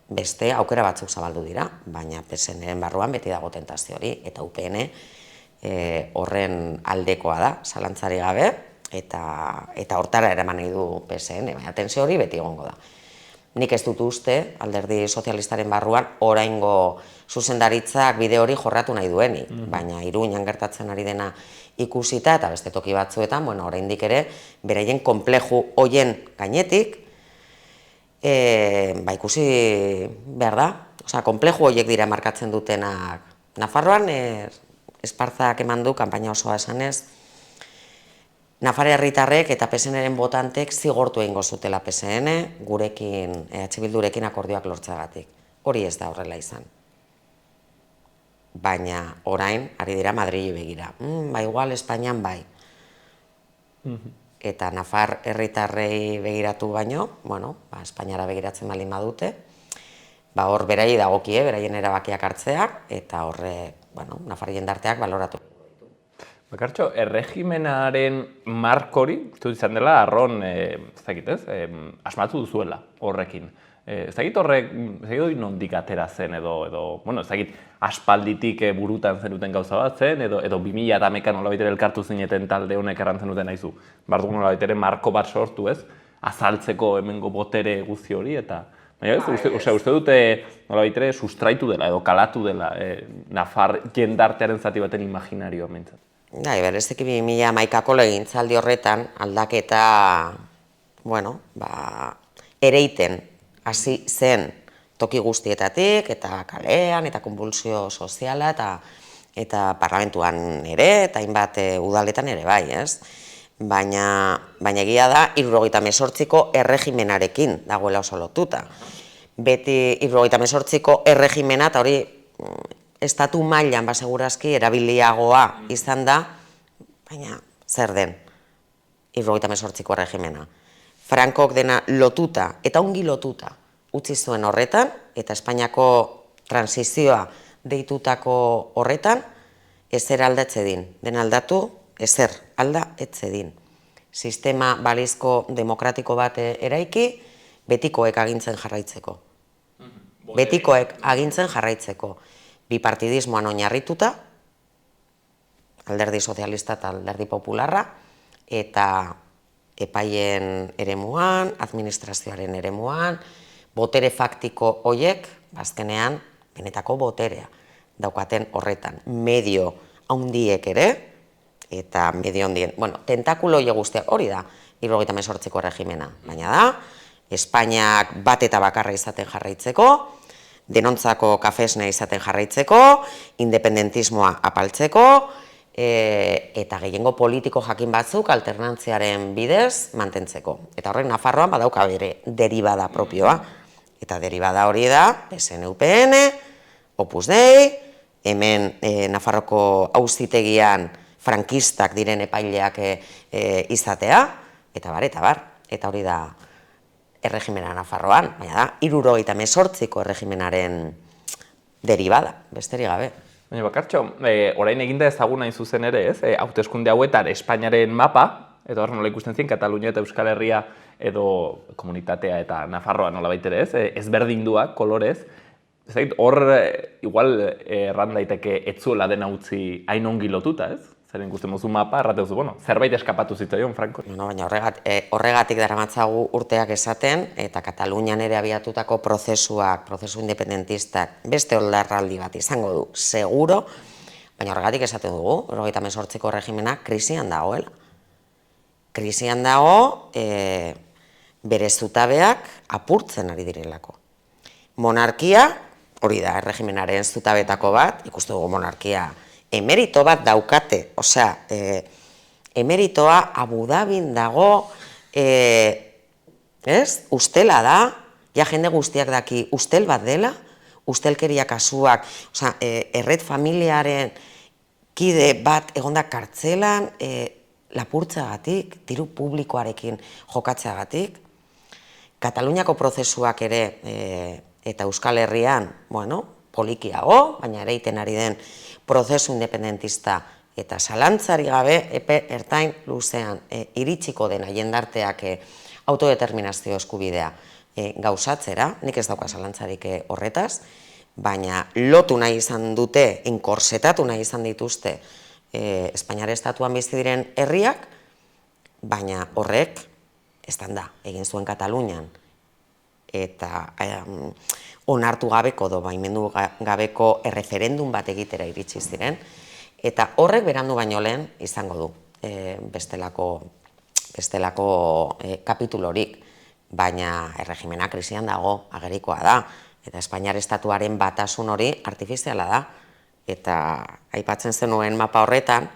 beste aukera batzuk zabaldu dira, baina PSN-eren barruan beti dago tentazio hori, eta UPN horren aldekoa da, zalantzari gabe, eta hortara eraman nahi du PSN, baina tensio hori beti egongo da. nik ez dut uste, alderdi sozialistaren barruan, oraingo zuzendaritzak bide hori jorratu nahi duenik, baina Iruñan gertatzen ari dena ikusita eta beste toki batzuetan, oraindik ere, beraien konpleju hoien gainetik, ikusi behar da, konpleju horiek dira markatzen dutenak. Nafarroan, Esparzak eman du, kanpaina osoa esanez, Nafar herritarrek eta PSN-ren botantek zigortu egingo zutela PSN, gurekin, EH Bildurekin akordioak lortzeagatik. Hori ez da horrela izan. Baina orain, ari dira Madrili begira. Igual Espainian bai. Eta Nafar herritarrei begiratu baino, Espainiara begiratzen baldin badute, hor berai dagokie, beraien erabakiak hartzeak, eta horre, Nafar jendarteak baloratu. Bakartxo, erregimenaren markori, uste izan dela, arron, ez dakit ez, asmatu duzuela horrekin. Ez dakit horrek, ez dakit nondik atera zen edo, ez dakit aspalditik burutan zenuten gauza bat zen, edo 2011an nolabaitere elkartu zineten talde honek errantzen duten naizu. Bardugu nolabaitere marko bat sortu ez, azaltzeko hemengo botere guzti hori, eta uste dute nolabaitere sustraitu dela edo kalatu dela Nafar jendartearen zati baten imaginarioa mentzat. Bereziki 2011ko legintzaldi horretan aldaketa, ereiten hasi zen toki guztietatik, eta kalean, eta konbulsio soziala, eta parlamentuan ere, eta hainbat udaletan ere bai, ez? Baina egia da, 78ko erregimenarekin dagoela oso lotuta. Beti 78ko erregimena, eta hori estatu mailan segurazki erabiliagoa izan da, baina zer den 78ko erregimena. Frankok dena lotuta, eta ongi lotuta, utzi zuen horretan, eta Espainiako transizioa deitutako horretan, ezer aldatzedin. Den aldatu, ezer alda etzedin. Sistema balizko demokratiko bat eraiki, betikoek agintzen jarraitzeko. Betikoek agintzen jarraitzeko. Bipartidismoan oinarrituta, alderdi sozialista eta alderdi popularra, eta epaien eremuan, administrazioaren eremuan, botere faktiko horiek, azkenean, benetako boterea daukaten horretan. Medio handiek ere, eta medio handien, tentakulo hori guztiak hori da, 78ko erregimena, baina da, Espainiak bat eta bakarra izaten jarraitzeko, denontzako kafesne izaten jarraitzeko, independentismoa apaltzeko, eta gehiengo politiko jakin batzuk alternantziaren bidez mantentzeko. Eta horrek Nafarroan badauka bere deribada propioa. Eta deribada hori da, PSN-UPN, Opus Dei, hemen Nafarroko auzitegian frankistak diren epaileak izatea, eta bar. Eta hori da erregimena Nafarroan, baina da, 78ko erregimenaren deribada, besterik gabe. Baina Bakartxo, orain eginda ezaguna hain zuzen ere, ez? Hauteskunde hauetan Espainiaren mapa, eta hor nola ikusten zien, Katalunia eta Euskal Herria edo komunitatea eta Nafarroa nola baitere, ez? Ezberdinduak, kolorez. Ez dakit, hor, igual, erran daiteke etzuela dena utzi hain ongi lotuta, ez? Zeren ikusten mozu mapa, errateuzu, zerbait eskapatu zitzaion, Franco. Baina horregatik daramatzagu urteak esaten, eta Katalunian ere abiatutako prozesu independentistak beste oldarraldi bat izango du, seguro, baina horregatik esaten dugu, 78ko erregimena krisian dagoela. Krisian dago, bere zutabeak apurtzen ari direlako. Monarkia, hori da, erregimenaren zutabetako bat, ikustu dugu monarkia, emerito bat daukate, emeritoa Abu Dhabin dago, ustela da, ja jende guztiak daki ustel bat dela, ustelkeria kasuak, erret familiaren kide bat egonda kartzelan, lapurtzagatik, diru publikoarekin jokatzeagatik. Kataluniako prozesuak ere, eta Euskal Herrian, polikiago, baina ere iten ari den prozesu independentista eta zalantzari gabe, epe ertain luzean iritsiko dena jendarteak autodeterminazio eskubidea gauzatzera, nik ez dauka zalantzarik horretaz, baina lotu nahi izan dute, enkorsetatu nahi izan dituzte Espainiar estatuan bizi diren herriak, baina horrek, estan da, egin zuen Katalunian, eta onartu gabeko edo baimendu gabeko erreferendum bat egitera iritsi ziren, eta horrek berandu baino lehen izango du bestelako kapitulorik, baina erregimena krisian dago, agerikoa da, eta Espainiar estatuaren batasun hori artifiziala da, eta aipatzen zenuen mapa horretan,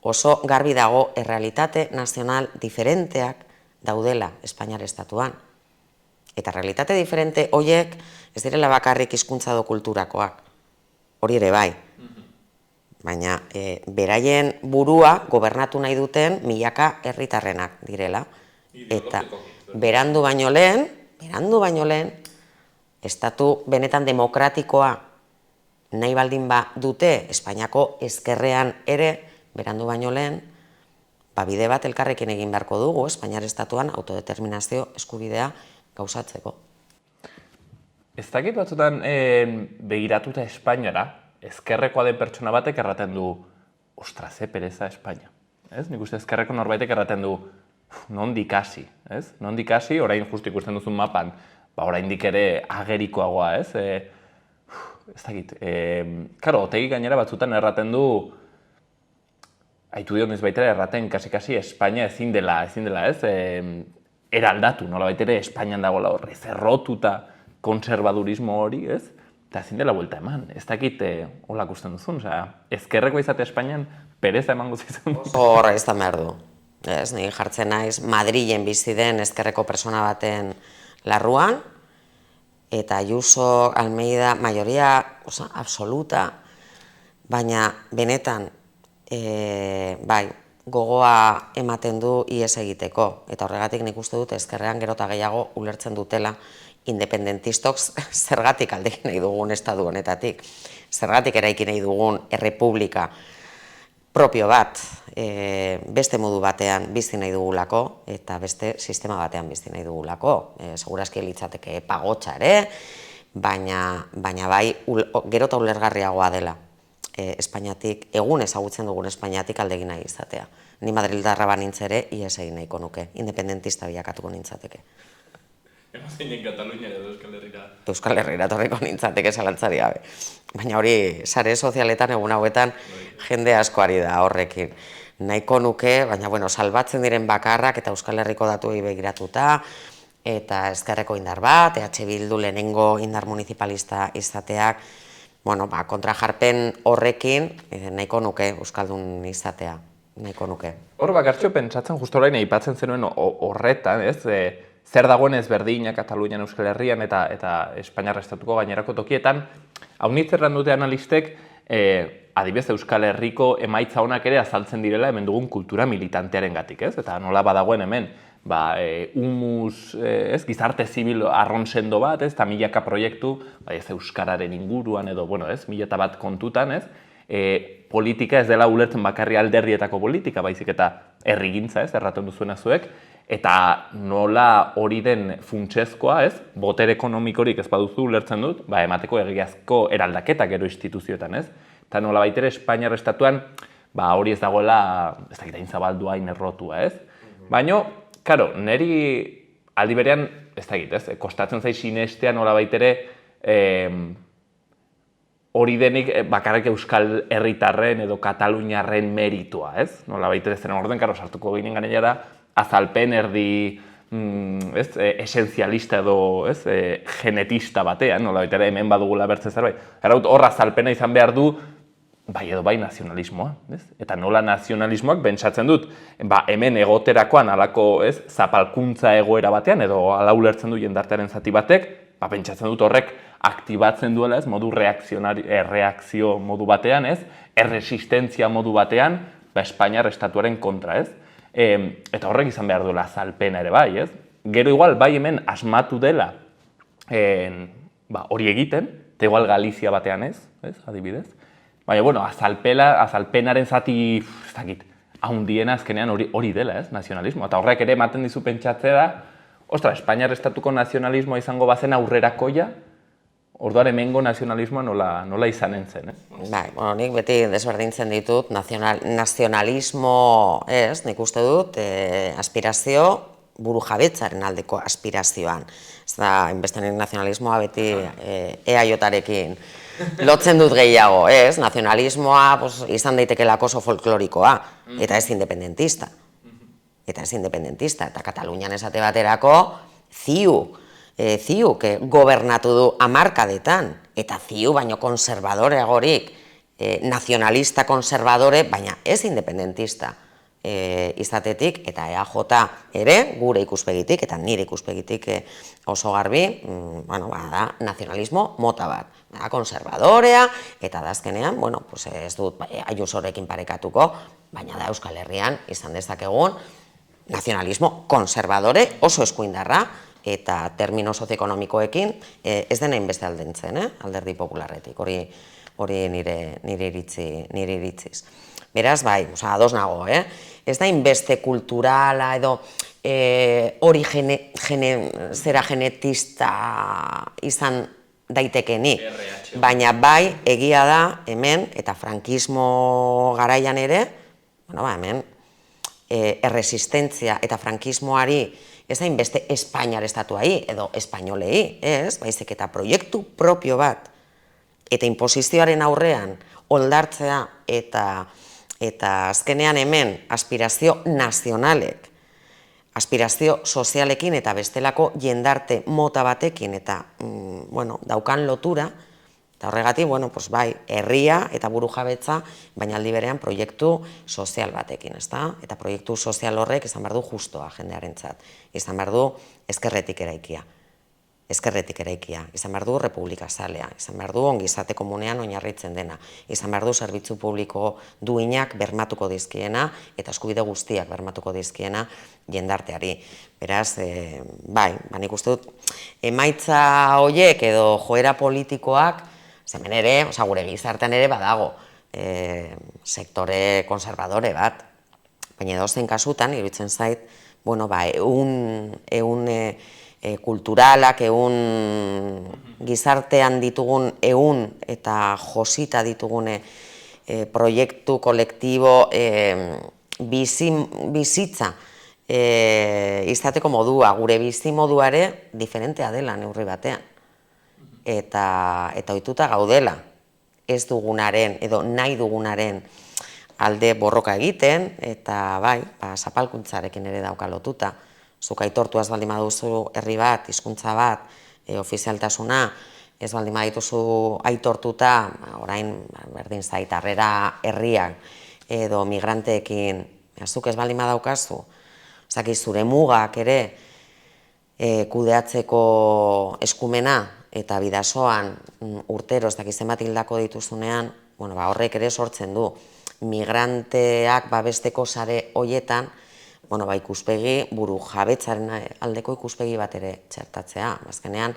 oso garbi dago errealitate nazional diferenteak daudela Espainiar estatuan. Eta realitate diferente horiek ez direla bakarrik hizkuntza edo kulturakoak, hori ere bai. Baina beraien burua gobernatu nahi duten milaka herritarrenak direla. Eta berandu baino lehen, estatu benetan demokratikoa nahi baldin dute Espainiako ezkerrean ere, berandu baino lehen, bide bat elkarrekin egin beharko dugu Espainiar estatuan autodeterminazio eskubidea gauzatzeko. Ez dakit batzutan begiratuta Espainiara, ezkerrekoa den pertsona batek erraten du, ostras, pereza Espainia. Nik uste ezkerreko norbaitek erraten du, nondik hasi, ez? Nondik hasi, orain justu ikusten duzun mapan, oraindik ere agerikoagoa, ez? Ez dakit, karo, Otegi gainera batzutan erraten du, haitu dionez baitera erraten kasi Espainia ezin dela, ez? Eraldatu, nola baitere Espainian dagoela horre, zerrotuta konservadurismo hori, ez? Eta ezin dela buelta eman, ez dakit holak usten duzun, ezkerreko izate Espainian pereza emango zizun. Horra izan behar du. Ez, nire jartzen naiz Madrilen bizi den ezkerreko persona baten larruan, eta Ayuso, Almeida, mayoria absoluta, baina benetan, bai, gogoa ematen du ihes egiteko, eta horregatik nik uste dut ezkerrean gero eta gehiago ulertzen dutela independentistok zergatik aldekin nahi dugun estatu honetatik, zergatik eraiki nahi dugun errepublika propio bat, beste modu batean bizi nahi dugulako, eta beste sistema batean bizi nahi dugulako. Segurazki litzateke pagotxa ere, baina bai gero eta ulergarriagoa dela Espainiatik, egun ezagutzen dugun Espainiatik aldegin nahi izatea. Ni madrildarra banintz ere, ihes egin nahiko nuke, independentista bilakatuko nintzateke. Emazinen Katalunia edo Euskal Herrira. Euskal Herrira torriko nintzateke zalantzari gabe. Baina hori, sare sozialetan egun hauetan jende asko ari da horrekin. Nahiko nuke, baina salbatzen diren bakarrak eta Euskal Herriko datuei begiratuta, eta ezkerreko indar bat, EH Bildu lehenengo indar municipalista izateak, kontrajarpen horrekin nahiko nuke Euskaldun izatea, nahiko nuke. Hor bakartxo pentsatzen justo orain aipatzen zenuen horretan, ez? Zer dagoen ezberdina Katalunian, Euskal Herrian eta Espainiar estatuko gainerako tokietan, hau nitzerran dute analistek, adibidez Euskal Herriko emaitza honak ere azaltzen direla hemen dugun kultura militantearen gatik, ez? Eta nola badagoen hemen, humus, gizarte zibil arronsendo bat, eta milaka proiektu, euskararen inguruan edo, milata bat kontutan, ez? Politika ez dela ulertzen bakarri alderdietako politika, baizik eta herrigintza, ez? Erraten duzuena zuek, eta nola hori den funtsezkoa, ez? Botere ekonomikorik ez baduzu ulertzen dut, emateko egiazko eraldaketa gero instituzioetan, ez? Eta nola baitere Espainiar estatuan, hori ez dagoela, ez dakit hain zabaldua, hain errotua, ez? Baina, karo, niri aldi berean, ez dakit, ez? Kostatzen zai sinestea nola baitere hori denik bakarrik Euskal Herritarren edo Kataluniarren meritua, ez? Nola baitere zeren orden, karo, sartuko ginen ganera, azalpen erdi esenzialista edo genetista batean, nola baitere hemen badugula bertze zerbait. Hor azalpena izan behar du, bai edo bai nazionalismoa, ez? Eta nola nazionalismoak bentsatzen dut, hemen egoterakoan alako zapalkuntza egoera batean, edo ala ulertzen du jendartearen zati batek, pentsatzen dut horrek aktibatzen duela, ez? Modu erreakzio modu batean, ez? Erresistentzia modu batean, Espainiar estatuaren kontra, ez? Eta horrek izan behar duela azalpena ere bai, ez? Gero igual, bai hemen asmatu dela hori egiten, eta igual Galizia batean ez, adibidez. Baina, azalpenaren zati, ez dakit, haundiena azkenean hori dela, ez, nazionalismo. Eta horrek ere ematen dizu pentsatzea, ostra, Espainiar estatuko nazionalismoa izango bazen aurrerakoia, orduan hemengo nazionalismoa nola izanen zen, ez? Bai, nik beti desberdintzen ditut, nazionalismo ez, nik uste dut, aspirazio burujabetzaren aldeko aspirazioan. Ez da, inbestenek nazionalismoa beti EAJ-arekin lotzen dut gehiago, ez? Nazionalismoa izan daitekelako oso folklorikoa, eta ez independentista. Eta ez independentista, eta Katalunian esate baterako ziuk gobernatu du hamarkadetan, eta ziu baino konservadoreagorik, nazionalista konservadore, baina ez independentista izatetik, eta EAJ ere, gure ikuspegitik, eta nire ikuspegitik oso garbi, da nazionalismo mota bat, konservadorea, eta da azkenean, ez dut Ayusorekin parekatuko, baina da Euskal Herrian izan dezakegun nazionalismo konservadore oso eskuindarra, eta termino sozioekonomikoekin ez dena inbeste aldentzen, alderdi popularretik, hori nire iritziz. Beraz, bai, ados nago, ez da inbeste kulturala edo hori zera genetista izan daitekenik, baina bai egia da hemen, eta frankismo garaian ere, hemen erresistentzia eta frankismoari ez da inbeste Espainiar estatuai edo espainolei, baizik eta proiektu propio bat, eta inposizioaren aurrean oldartzea eta azkenean hemen aspirazio nazionalek, aspirazio sozialekin eta bestelako jendarte mota batekin eta daukan lotura, eta horregatik, bai, herria eta burujabetza, baina aldi berean proiektu sozial batekin, ezta? Eta proiektu sozial horrek izan behar du justoa jendearentzat, izan behar du ezkerretik eraikia, izan behar du republika zalea, izan behar du ongizate komunean oinarritzen dena, izan behar du zerbitzu publiko duinak bermatuko dizkiena eta eskubide guztiak bermatuko dizkiena jendarteari. Beraz, bai, nik uste dut, emaitza horiek edo joera politikoak, hemen ere, gure gizartean ere badago sektore konservadore bat, baina edozein kasutan, iruditzen zait, ehun kulturalak, gizartean ditugun ehun eta josita ditugun proiektu kolektibo bizitza izateko modua, gure bizi moduare diferentea dela neurri batean. Eta ohituta gaudela, ez dugunaren edo nahi dugunaren alde borroka egiten, eta bai, zapalkuntzarekin ere dauka lotuta. Zuk aitortu ez baldin baduzu herri bat, hizkuntza bat, ofizialtasuna, ez baldin badituzu aitortuta, orain berdin zait harrera herriak edo migranteekin, zuk ez baldin badaukazu, zure mugak ere kudeatzeko eskumena, eta bidasoan urtero ez dakiz zenbat hildako dituzunean, horrek ere sortzen du. Migranteak babesteko sare hoietan, ikuspegi, burujabetzaren aldeko ikuspegi bat ere txertatzea. Azkenean,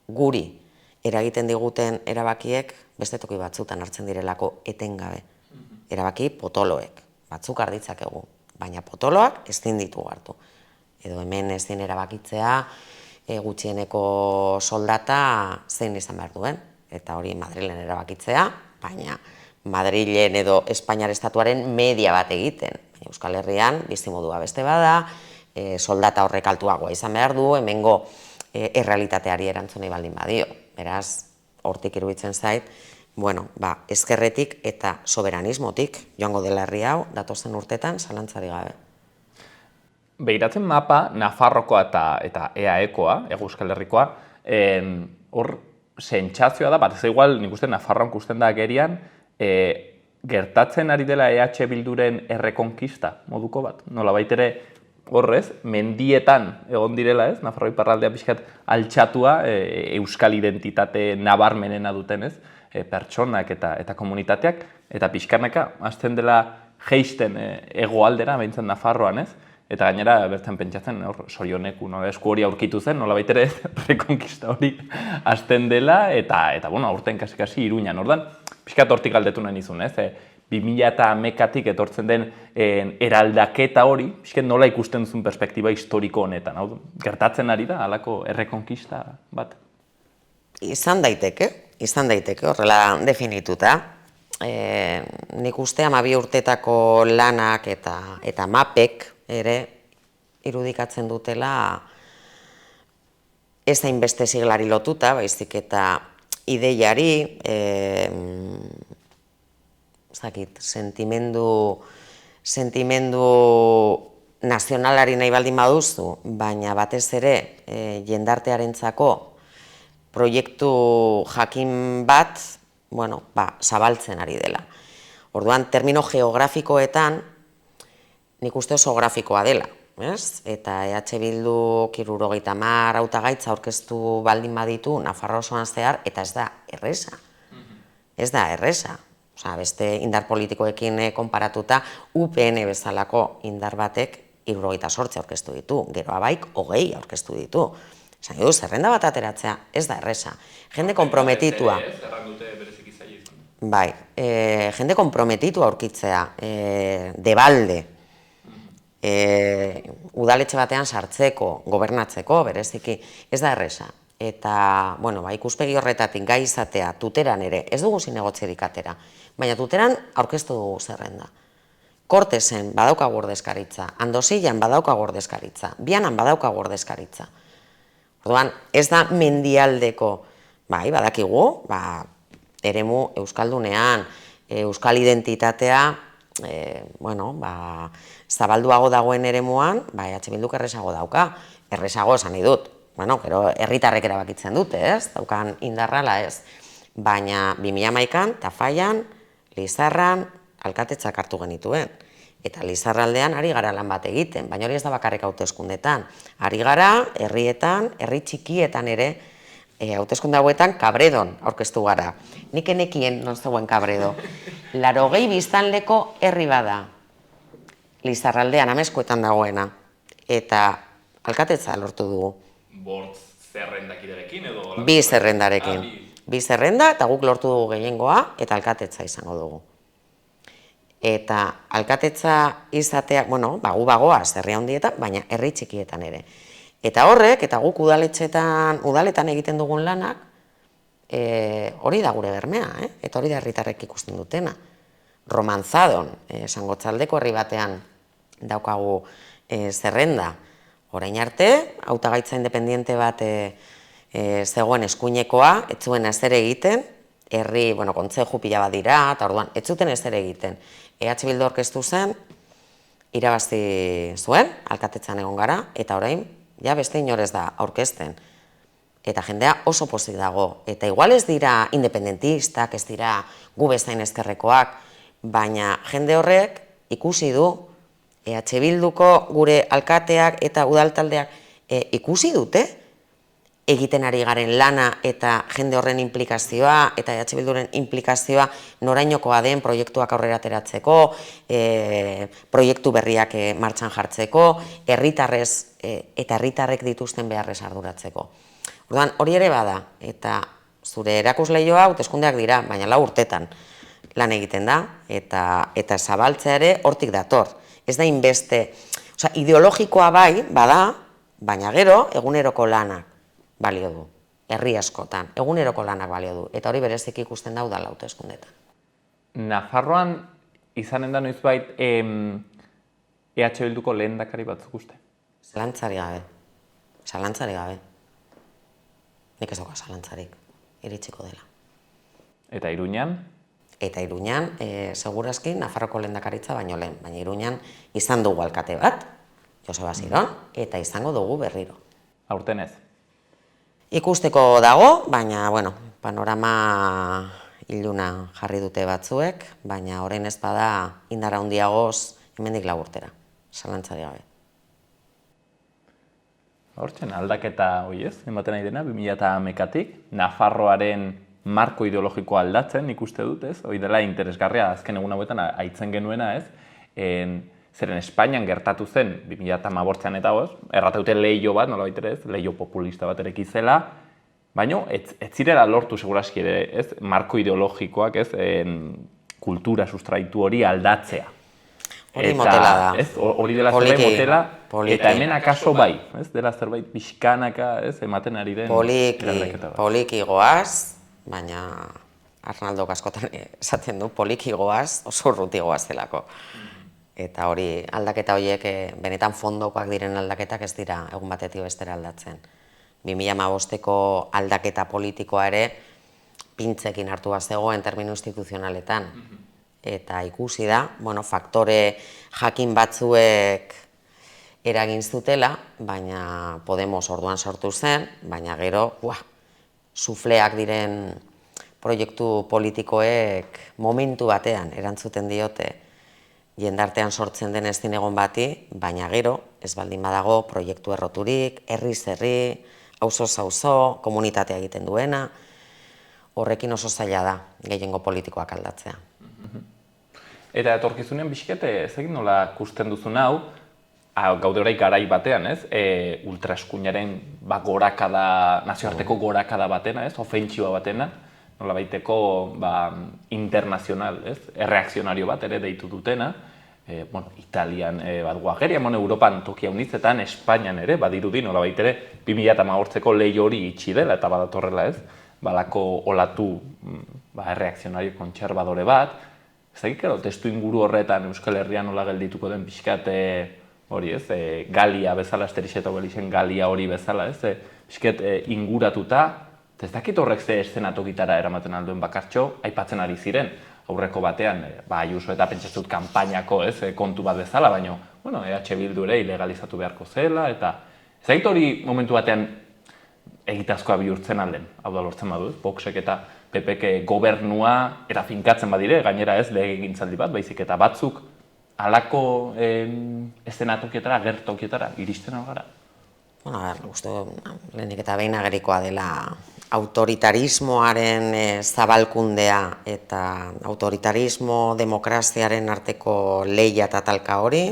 guri eragiten diguten erabakiek beste toki batzutan hartzen direlako etengabe. Erabaki potoloek, batzuk arditzakegu, baina potoloak ezin ditugu hartu. Edo hemen ezin erabakitzea, gutxieneko soldata zein izan behar duen, eta hori Madrilen erabakitzea, baina Madrilen edo Espainiar estatuaren media bat egiten. Euskal Herrian bizimodua beste bada, soldata horrek altuagoa izan behar du, hemengo errealitateari erantzunei baldin badio. Beraz, hortik iruditzen zait, ezkerretik eta soberanismotik joango dela herri hau, datozen urtetan, zalantzari gabe. Begiratzen mapa, Nafarrokoa eta EAEkoa, Euskal Herrikoa, hor sentsazioa da, batez igual, nik uste Nafarroan ikusten da gerian, gertatzen ari dela EH Bilduren errekonkista moduko bat. Nolabait ere horrez, mendietan egon direla ez, Nafarroi iparraldea pixkat altxatua, euskal identitate nabarmenena duten ez, pertsonak eta komunitateak, eta pixkanaka hasten dela jeisten hegoaldera, behintzen Nafarroan ez, eta gainera bertan pentsatzen sorioneku esku hori aurkitu zen, nolabait ere rekonkista hori hasten dela, eta aurten kasi Iruñan. Ordan, pixkat hortik aldetu nahi nizun, ez? 2011-tik etortzen den eraldaketa hori, pixkat nola ikusten duzun perspektiba historiko honetan, hau gertatzen ari da, halako errekonkista bat? Izan daiteke, horrela definituta. Nik uste 12 urtetako lanak eta mapek ere irudikatzen dutela ez da inbeste siglari lotuta, baizik eta ideiari, sentimendu nazionalari nahi baldin baduzu, baina batez ere jendartearentzako proiektu jakin bat, zabaltzen ari dela. Orduan, termino geografikoetan, nik uste oso grafikoa dela, eta EH Bildu 70 hautagaitza aurkeztu baldin baditu Nafarroa osoan zehar, eta ez da erresa. Ez da erresa. Beste indar politikoekin konparatuta, UPN bezalako indar batek 78 aurkeztu ditu, gero abaik 20 aurkeztu ditu. Esan du, zerrenda bat ateratzea, ez da erresa. Jende konprometitua. Bai, jende konprometitua aurkitzea, debalde, udaletxe batean sartzeko, gobernatzeko, bereziki, ez da erresa. Eta, ikuspegi horretatik gai izatea, tuteran ere, ez dugu zinegotzerik atera, baina tuteran aurkeztu dugu zerrenda. Kortesen badaukagu ordezkaritza, Andosilan badaukagu ordezkaritza, Bianan badaukagu ordezkaritza. Orduan, ez da mendialdeko, badakigu, eremu euskaldunean, euskal identitatea, zabalduago dagoen eremuan, EH Bilduk erresago dauka, erresago esan nahi dut. Gero, herritarrek erabakitzen dute, ez? Daukan indarrala ez. Baina 2011an, Tafallan, Lizarran, alkatetzak hartu genituen. Eta Lizarraldean ari gara lan bat egiten, baina hori ez da bakarrik hauteskundetan. Ari gara, herrietan, herri txikietan ere, hauteskunde hauetan Kabredon aurkeztu gara. Nik enekien non zegoen Kabredo. 80 biztanleko herri bada. Lizarraldean, Amezkoetan dagoena. Eta alkatetza lortu dugu. Bortz zerrendakiderekin edo? Bi zerrendarekin. Bi zerrenda eta guk lortu dugu gehiengoa eta alkatetza izango dugu. Eta alkatetza izatea, gu bagoaz herri handietan, baina herri txikietan ere. Eta horrek, eta guk udaletan egiten dugun lanak, hori da gure bermea, eta hori da herritarrek ikusten dutena. Romanzadon, Sangotzaldeko herri batean daukagu zerrenda. Orain arte, hautagaitza independiente bat zegoen eskuinekoa, ez zuen ezer egiten, herri, kontzeju pila bat dira, eta orduan, ez zuten ezer egiten. EH Bildu aurkeztu zen, irabazi zuen, alkatetzan egon gara, eta orain, beste inorez da aurkezten. Eta jendea oso pozik dago. Eta igual ez dira independentistak, ez dira gu bezain ezkerrekoak, baina jende horrek ikusi du, EH Bilduko gure alkateak eta udaltaldeak ikusi dute egiten ari garen lana eta jende horren implikazioa eta EH Bilduren implikazioa norainokoa den proiektuak aurrera ateratzeko, proiektu berriak martxan jartzeko, herritarrez eta herritarrek dituzten beharrez arduratzeko. Orduan, hori ere bada, eta zure erakusleioa hauteskundeak dira, baina 4 urtetan lan egiten da, eta zabaltzea ere hortik dator. Ez da inbeste, ideologikoa bai, bada, baina gero eguneroko lanak balio du, herri askotan, eguneroko lanak balio du, eta hori berezik ikusten da udal hauteskundetan. Nafarroan izanen da noizbait EH Bilduko lehendakari batzuk uste? Zalantzari gabe. Nik ez dauka zalantzarik, iritsiko dela. Eta Iruñan? Eta Iruñan, segurazki, Nafarroko lehendakaritza baino lehen, baina Iruñan izan dugu alkate bat, Joseba Ziron, eta izango dugu berriro. Aurten ez? Ikusteko dago, baina, panorama iluna jarri dute batzuek, baina orain ez bada indar handiagoz hemendik 4 urtera, zalantzari gabe. Hortzen, aldaketa hori ez, ematen nahi dena, 2011-tik, Nafarroaren marko ideologikoa aldatzen, ikuste dut, ez? Hoi dela interesgarria, azken egun hauetan aitzen genuena, ez? Zeren Espainian gertatu zen, 2015an eta hoz, errataute leio bat, nola baitere ez, leio populista bat ereki zela, baina ez zirela lortu seguraski ere, ez? Marko ideologikoak, ez? Kultura sustraitu hori aldatzea. Hori motela da. Hori dela zerbait motela, eta hemen akaso bai, ez? Dela zerbait pixkanaka, ez? Ematen ari den eraldaketa bat. Poliki goaz, baina Arnaldo askotan esaten du poliki goaz, oso urruti goaz delako. Eta hori aldaketa horiek benetan fondokoak diren aldaketak ez dira egun batetik bestera aldatzen. 2015ko aldaketa politikoa ere pintzekin hartu bazegoen termino instituzionaletan. Eta ikusi da, faktore jakin batzuek eragin zutela, baina Podemos orduan sortu zen, baina gero, sufleak diren proiektu politikoek momentu batean erantzuten diote jendartean sortzen den ez zinegon bati, baina gero, ez baldin badago proiektu erroturik, herriz herri, auzoz auzo, komunitatea egiten duena, horrekin oso zaila da gehiengo politikoak aldatzea. Eta etorkizunean bizket, ez egin nola kusten duzun hau, gaude orai garai batean, ez? Ultraeskuinaren gorakada, nazioarteko gorakada batena, ez? Ofentsiba batena, nola baiteko internazional, ez? Erreakzionario bat ere deitu dutena. Italian bat guagerian, Europan tokia unitzetan, Espainian ere, badirudi nola baitere, 2008ko lehi hori itxi dela eta badatorrela, ez? Balako olatu erreakzionario kontserbadore bat. Ezagik, testu inguru horretan Euskal Herrian nola geldituko den pixkat hori, ez? Galia bezala, Asterix Obelixen Galia hori bezala, ez? Pixkat inguratuta, ez dakit horrek ze eszenatokitara eramaten alduen bakartxo, aipatzen ari ziren, aurreko batean, Ayuso eta pentsatzut kanpainako, ez? Kontu bat bezala, baina, EH Bildu ere ilegalizatu beharko zela, eta ezagik hori momentu batean egitazkoa bihurtzen alden, hau da lortzen badu, Voxek eta PPk gobernua eta finkatzen badire, gainera ez legegintzaldi bat, baizik eta batzuk halako eszenatokietara, gertokietara, iristen algara? Uste, lehenik eta behin agerikoa dela autoritarismoaren zabalkundea eta autoritarismo demokraziaren arteko lehia eta talka hori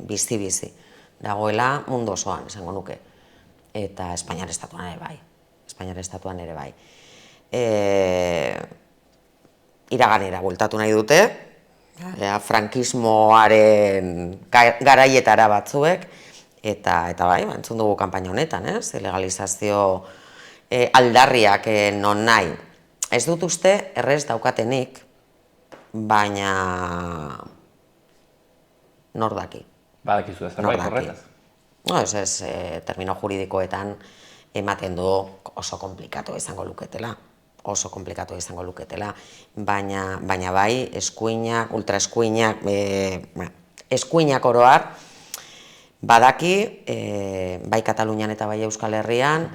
bizi-bizi dagoela mundu osoan, esango nuke. Eta Espainiar estatuan ere bai. Espainiar estatuan ere bai. Iraganera bueltatu nahi dute, frankismoaren garaietara batzuek, eta bai, entzun dugu kanpaina honetan, legalizazio aldarriak non nahi. Ez dut uste errez daukatenik, baina nor daki. Badakizu ez zerbait horretaz? Ez, termino juridikoetan ematen du oso komplikatu izango luketela. Oso komplikatu izango luketela, baina bai, eskuinak, ultraeskuinak, eskuinak oroar, badaki, bai Katalunian eta bai Euskal Herrian,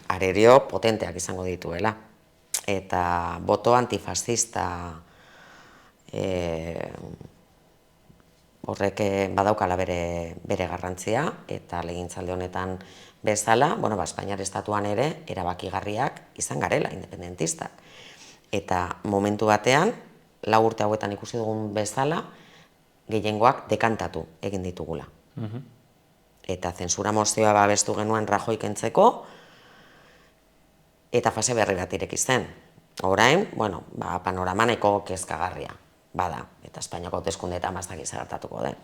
arerio potenteak izango dituela. Eta boto antifascista horrek badaukala bere garrantzia, eta legegintzaldi honetan bezala, Espainiar estatuan ere erabakigarriak izan garela, independentistak. Eta momentu batean, 4 urte hauetan ikusi dugun bezala, gehiengoak dekantatu egin ditugula. Eta zentsura mozioa babestu genuen Rajoy kentzeko, eta fase berri bat ireki zen. Orain, panoramaneko kezkagarria bada, eta Espainiako hauteskundeetan ez gertatuko den.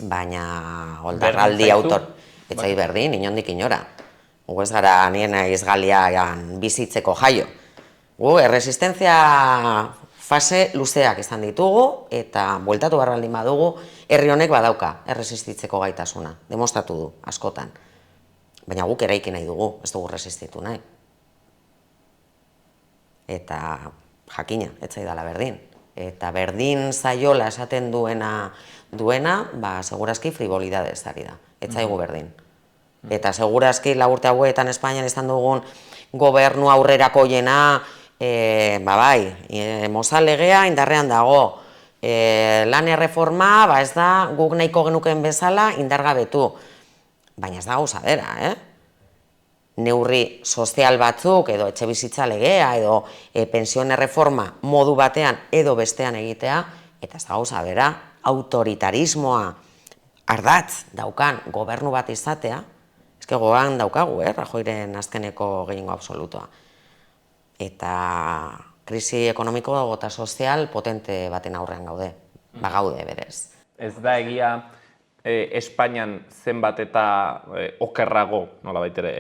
Baina, oldarraldi autor... Etzai berdin, inondik inora. Gu ez gara nien izgalian bizitzeko jaio. Gu erresistenzia fase luzeak izan ditugu, eta bueltatu behar baldin badugu, herri honek badauka erresistitzeko gaitasuna. Demostratu du, askotan. Baina guk eraiki nahi dugu, ez dugu resistitu nahi. Eta jakina, etzai dela berdin. Eta berdin zaiola esaten duena, segurazki frivolidadez ari da. Etzaigu berdin. Eta segurazki 4 urte hauetan Espainian izan dugun gobernu aurrerako jena, Mozal legea indarrean dago. Lan erreforma, ez da, guk nahiko genukeen bezala indargabetu. Baina ez da gauza bera, neurri sozial batzuk, edo etxebizitza legea, edo pensioen erreforma modu batean edo bestean egitea, eta ez da gauza bera, autoritarismoa ardatz daukan gobernu bat izatea, eske gogoan daukagu, Rajoyren azkeneko gehiengo absolutoa. Eta krisi ekonomiko eta sozial potente baten aurrean gaude, gaude berez. Ez da egia Espainian zenbat eta okerrago, nolabait ere,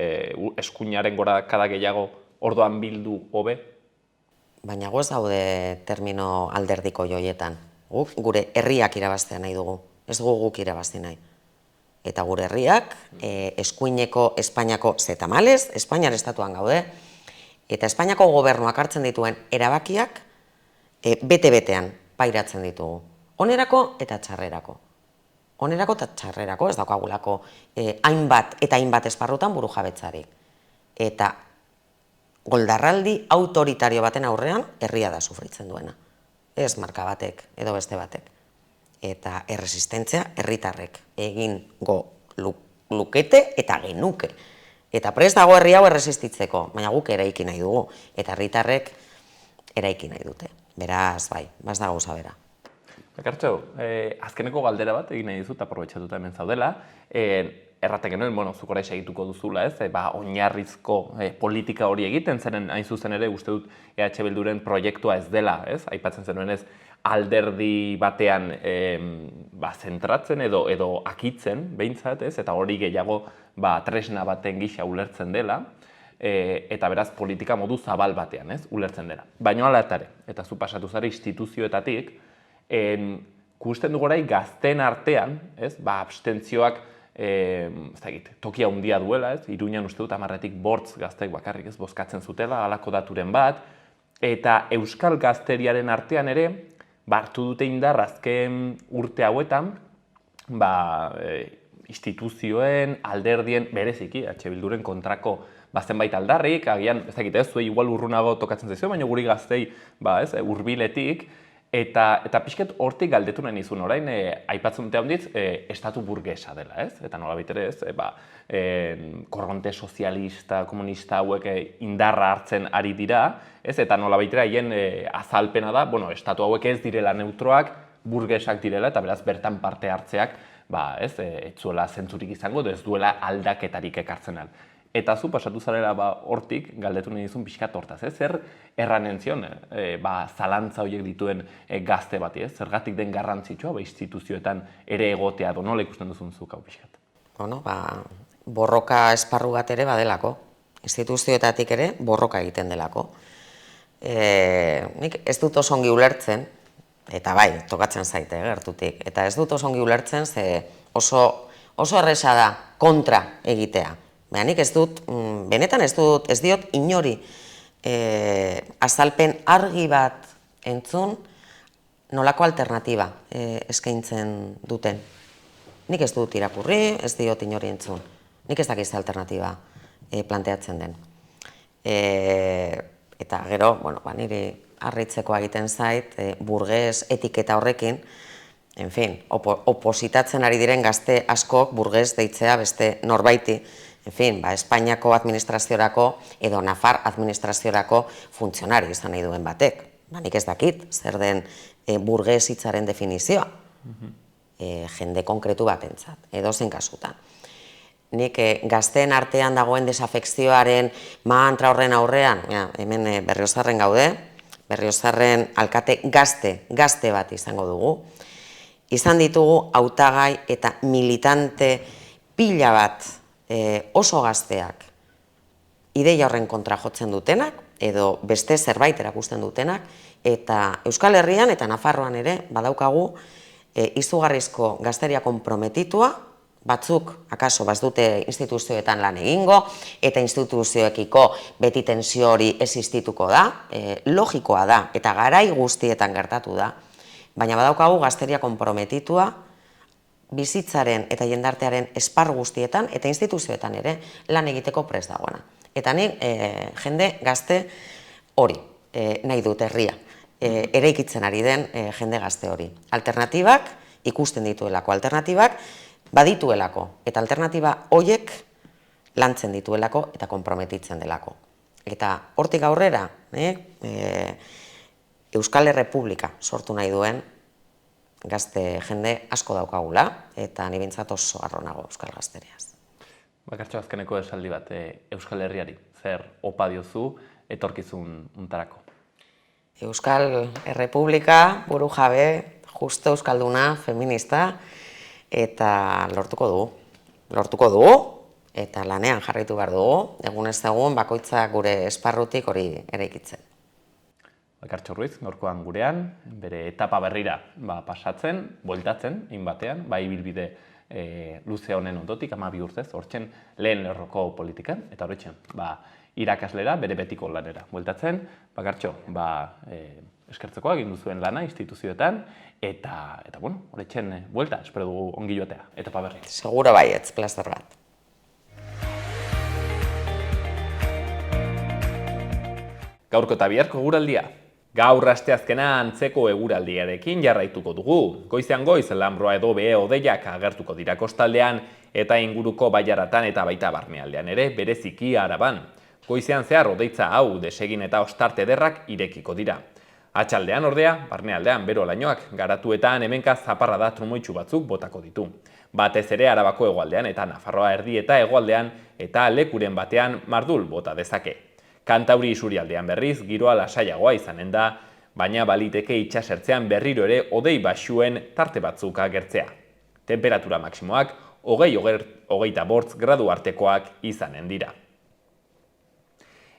eskuinaren gorakada gehiago orduan bildu hobe? Baina goz daude termino alderdiko joietan. Guk gure herriak irabaztea nahi dugu, ez dugu guk irabazti nahi. Eta gure herriak, eskuineko Espainiako zetamales, Espainiar estatuan gaude, eta Espainiako gobernuak hartzen dituen erabakiak bete-betean pairatzen ditugu. Onerako eta txarrerako. Onerako eta txarrerako, ez daukagulako hainbat eta hainbat esparrutan buru jabetzarik. Eta goldarraldi autoritario baten aurrean herria da sufritzen duena. Ez marka batek edo beste batek. Eta erresistentzia herritarrek egingo lukete eta genuke. Eta prest dago herri hau erresistitzeko, baina guk eraiki nahi dugu. Eta herritarrek eraiki nahi dute. Beraz, bai, baz da gauza bera. Bakartxo, azkeneko galdera bat egin nahi dizut, aprobetxatuta hemen zaudela. Erratek genuen, zuk orain segituko duzula, ez? Oinarrizko politika hori egiten, zeren hain zuzen ere, uste dut EH Bilduren proiektua ez dela, ez? Aipatzen zenuen ez, alderdi batean zentratzen edo akitzen, behintzat, ez? Eta hori gehiago tresna baten gisa ulertzen dela, eta beraz politika modu zabal batean, ez? Ulertzen dela. Baina hala eta zu pasatu zara instituzioetatik, kusten dugu orai gazten artean, ez? Abstentzioak tokia handia duela, ez? Iruñan uste dut 10-tik 8 gazteek bakarrik ez bozkatzen zutela, halako daturen bat, eta euskal gazteriaren artean ere, hartu dute indar azken urte hauetan, instituzioen, alderdien, bereziki, EH Bilduren kontrako zenbait aldarrik, agian, ez dakit ez, zuei igual urrunago tokatzen zaizue, baina guri gaztei, hurbiletik, eta pixket hortik galdetu nahi nizun orain, aipatzen dute handiz, estatu burgesa dela, ez? Eta nola bitere ez, korronte sozialista, komunista hauek indarra hartzen ari dira, ez? Eta nola bitere haien azalpena da, estatu hauek ez direla neutroak, burgesak direla, eta beraz bertan parte hartzeak, ez zuela zentzurik izango, ez duela aldaketarik ekartzen al. Eta zu pasatu zarela hortik, galdetu nahi dizun pixkat hortaz, ez? Zer erranen zion, zalantza horiek dituen gazte bati, ez? Zergatik den garrantzitsua, instituzioetan ere egotea do, nola ikusten duzun zuk hau pixkat? Borroka esparru bat ere badelako, instituzioetatik ere borroka egiten delako. Nik ez dut oso ongi ulertzen, eta bai, tokatzen zaite gertutik, eta ez dut oso ongi ulertzen, ze oso erresa da kontra egitea. Baina nik ez dut, benetan ez diot inori azalpen argi bat entzun nolako alternatiba eskaintzen duten. Nik ez dut irakurri, ez diot inori entzun. Nik ez dakiz alternatiba planteatzen den. Eta gero, niri harritzeko egiten zait, burges etiketa horrekin, en fin, opositatzen ari diren gazte askok burges deitzea beste norbaiti, en fin, Espainiako administraziorako edo Nafar administraziorako funtzionari izan nahi duen batek. Nik ez dakit, zer den burges hitzaren definizioa, jende konkretu batentzat, edo zen kasutan. Nik gazteen artean dagoen desafekzioaren mantra horren aurrean, hemen Berriozarren gaude, Berriozarren alkate gazte bat izango dugu. Izan ditugu hautagai eta militante pila bat oso gazteak ideia horren kontra jotzen dutenak, edo beste zerbait erakusten dutenak, eta Euskal Herrian eta Nafarroan ere badaukagu izugarrizko gazteria konprometitua, batzuk, akaso, dute instituzioetan lan egingo, eta instituzioekiko beti tensio hori existituko da, logikoa da, eta garai guztietan gertatu da, baina badaukagu gazteria konprometitua, bizitzaren eta jendartearen esparru guztietan eta instituzioetan ere lan egiteko prest dagoena. Eta nik jende gazte hori nahi dut herria, eraikitzen ari den jende gazte hori. Alternatibak, ikusten dituelako alternatibak, badituelako, eta alternatiba horiek lantzen dituelako eta konprometitzen delako. Eta hortik aurrera, Euskal Errepublika sortu nahi duen gazte jende asko daukagula, eta ni behintzat oso harro nago euskal gazteriaz. Bakartxo, azkeneko esaldi bat Euskal Herriari, zer opa diozu etorkizun untarako? Euskal Errepublika, buru jabe, justo euskalduna, feminista, eta lortuko dugu, eta lanean jarraitu behar dugu, egun ez egun bakoitzak gure esparrutik hori eraikitzen. Elkartxo Ruiz, gaurkoan gurean, bere etapa berrira pasatzen, bueltatzen, batean, bai ibilbide luze honen ondotik, 12 urtez, hortzen lehen lerroko politikan, eta horretzen, irakaslera, bere betiko lanera. Bueltatzen, Elkartxo, eskertzekoa egin duzuen lana instituzioetan, eta bueno, horretzen buelta, espero dugu ongi joatea, etapa berri. Seguro baietz, plazer bat. Gaurko eta biharko eguraldia. Gaur asteazkena antzeko eguraldiarekin jarraituko dugu. Goizean goiz, lanbroa edo behe hodeiak agertuko dira kostaldean eta inguruko baiaratan eta baita barnealdean ere bereziki Araban. Goizean zehar hodeitza hau desegin eta ostarte ederrak irekiko dira. Atxaldean ordea, barnealdean bero lainoak garatuetan hemenka zaparrada trumoitsu batzuk botako ditu. Batez ere Arabako hegoaldean eta Nafarroa erdi eta hegoaldean eta lekuren batean mardul bota dezake. Kantauri isurialdean berriz, giroa lasaiagoa izanen da, baina baliteke itsasertzean berriro ere hodei baxuen tarte batzuk agertzea. Temperatura maksimoak 20-25 gradu artekoak izanen dira.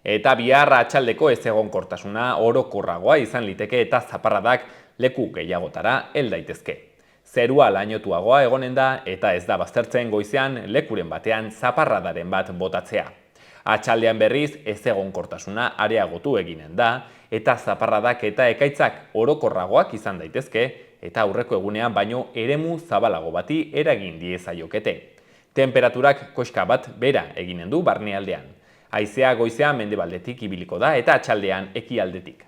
Eta bihar atxaldeko ezegonkortasuna orokorragoa izan liteke eta zaparradak leku gehiagotara hel daitezke. Zerua lainotuagoa egonen da eta ez da baztertzen goizean lekuren batean zaparradaren bat botatzea. Atxaldean berriz ezegonkortasuna areagotu eginen da eta zaparradak eta ekaitzak orokorragoak izan daitezke eta aurreko egunean baino eremu zabalago bati eragin diezaiokete. Temperaturak koska bat bera eginen du barnealdean. Haizea goizean mendebaldetik ibiliko da eta atxaldean ekialdetik.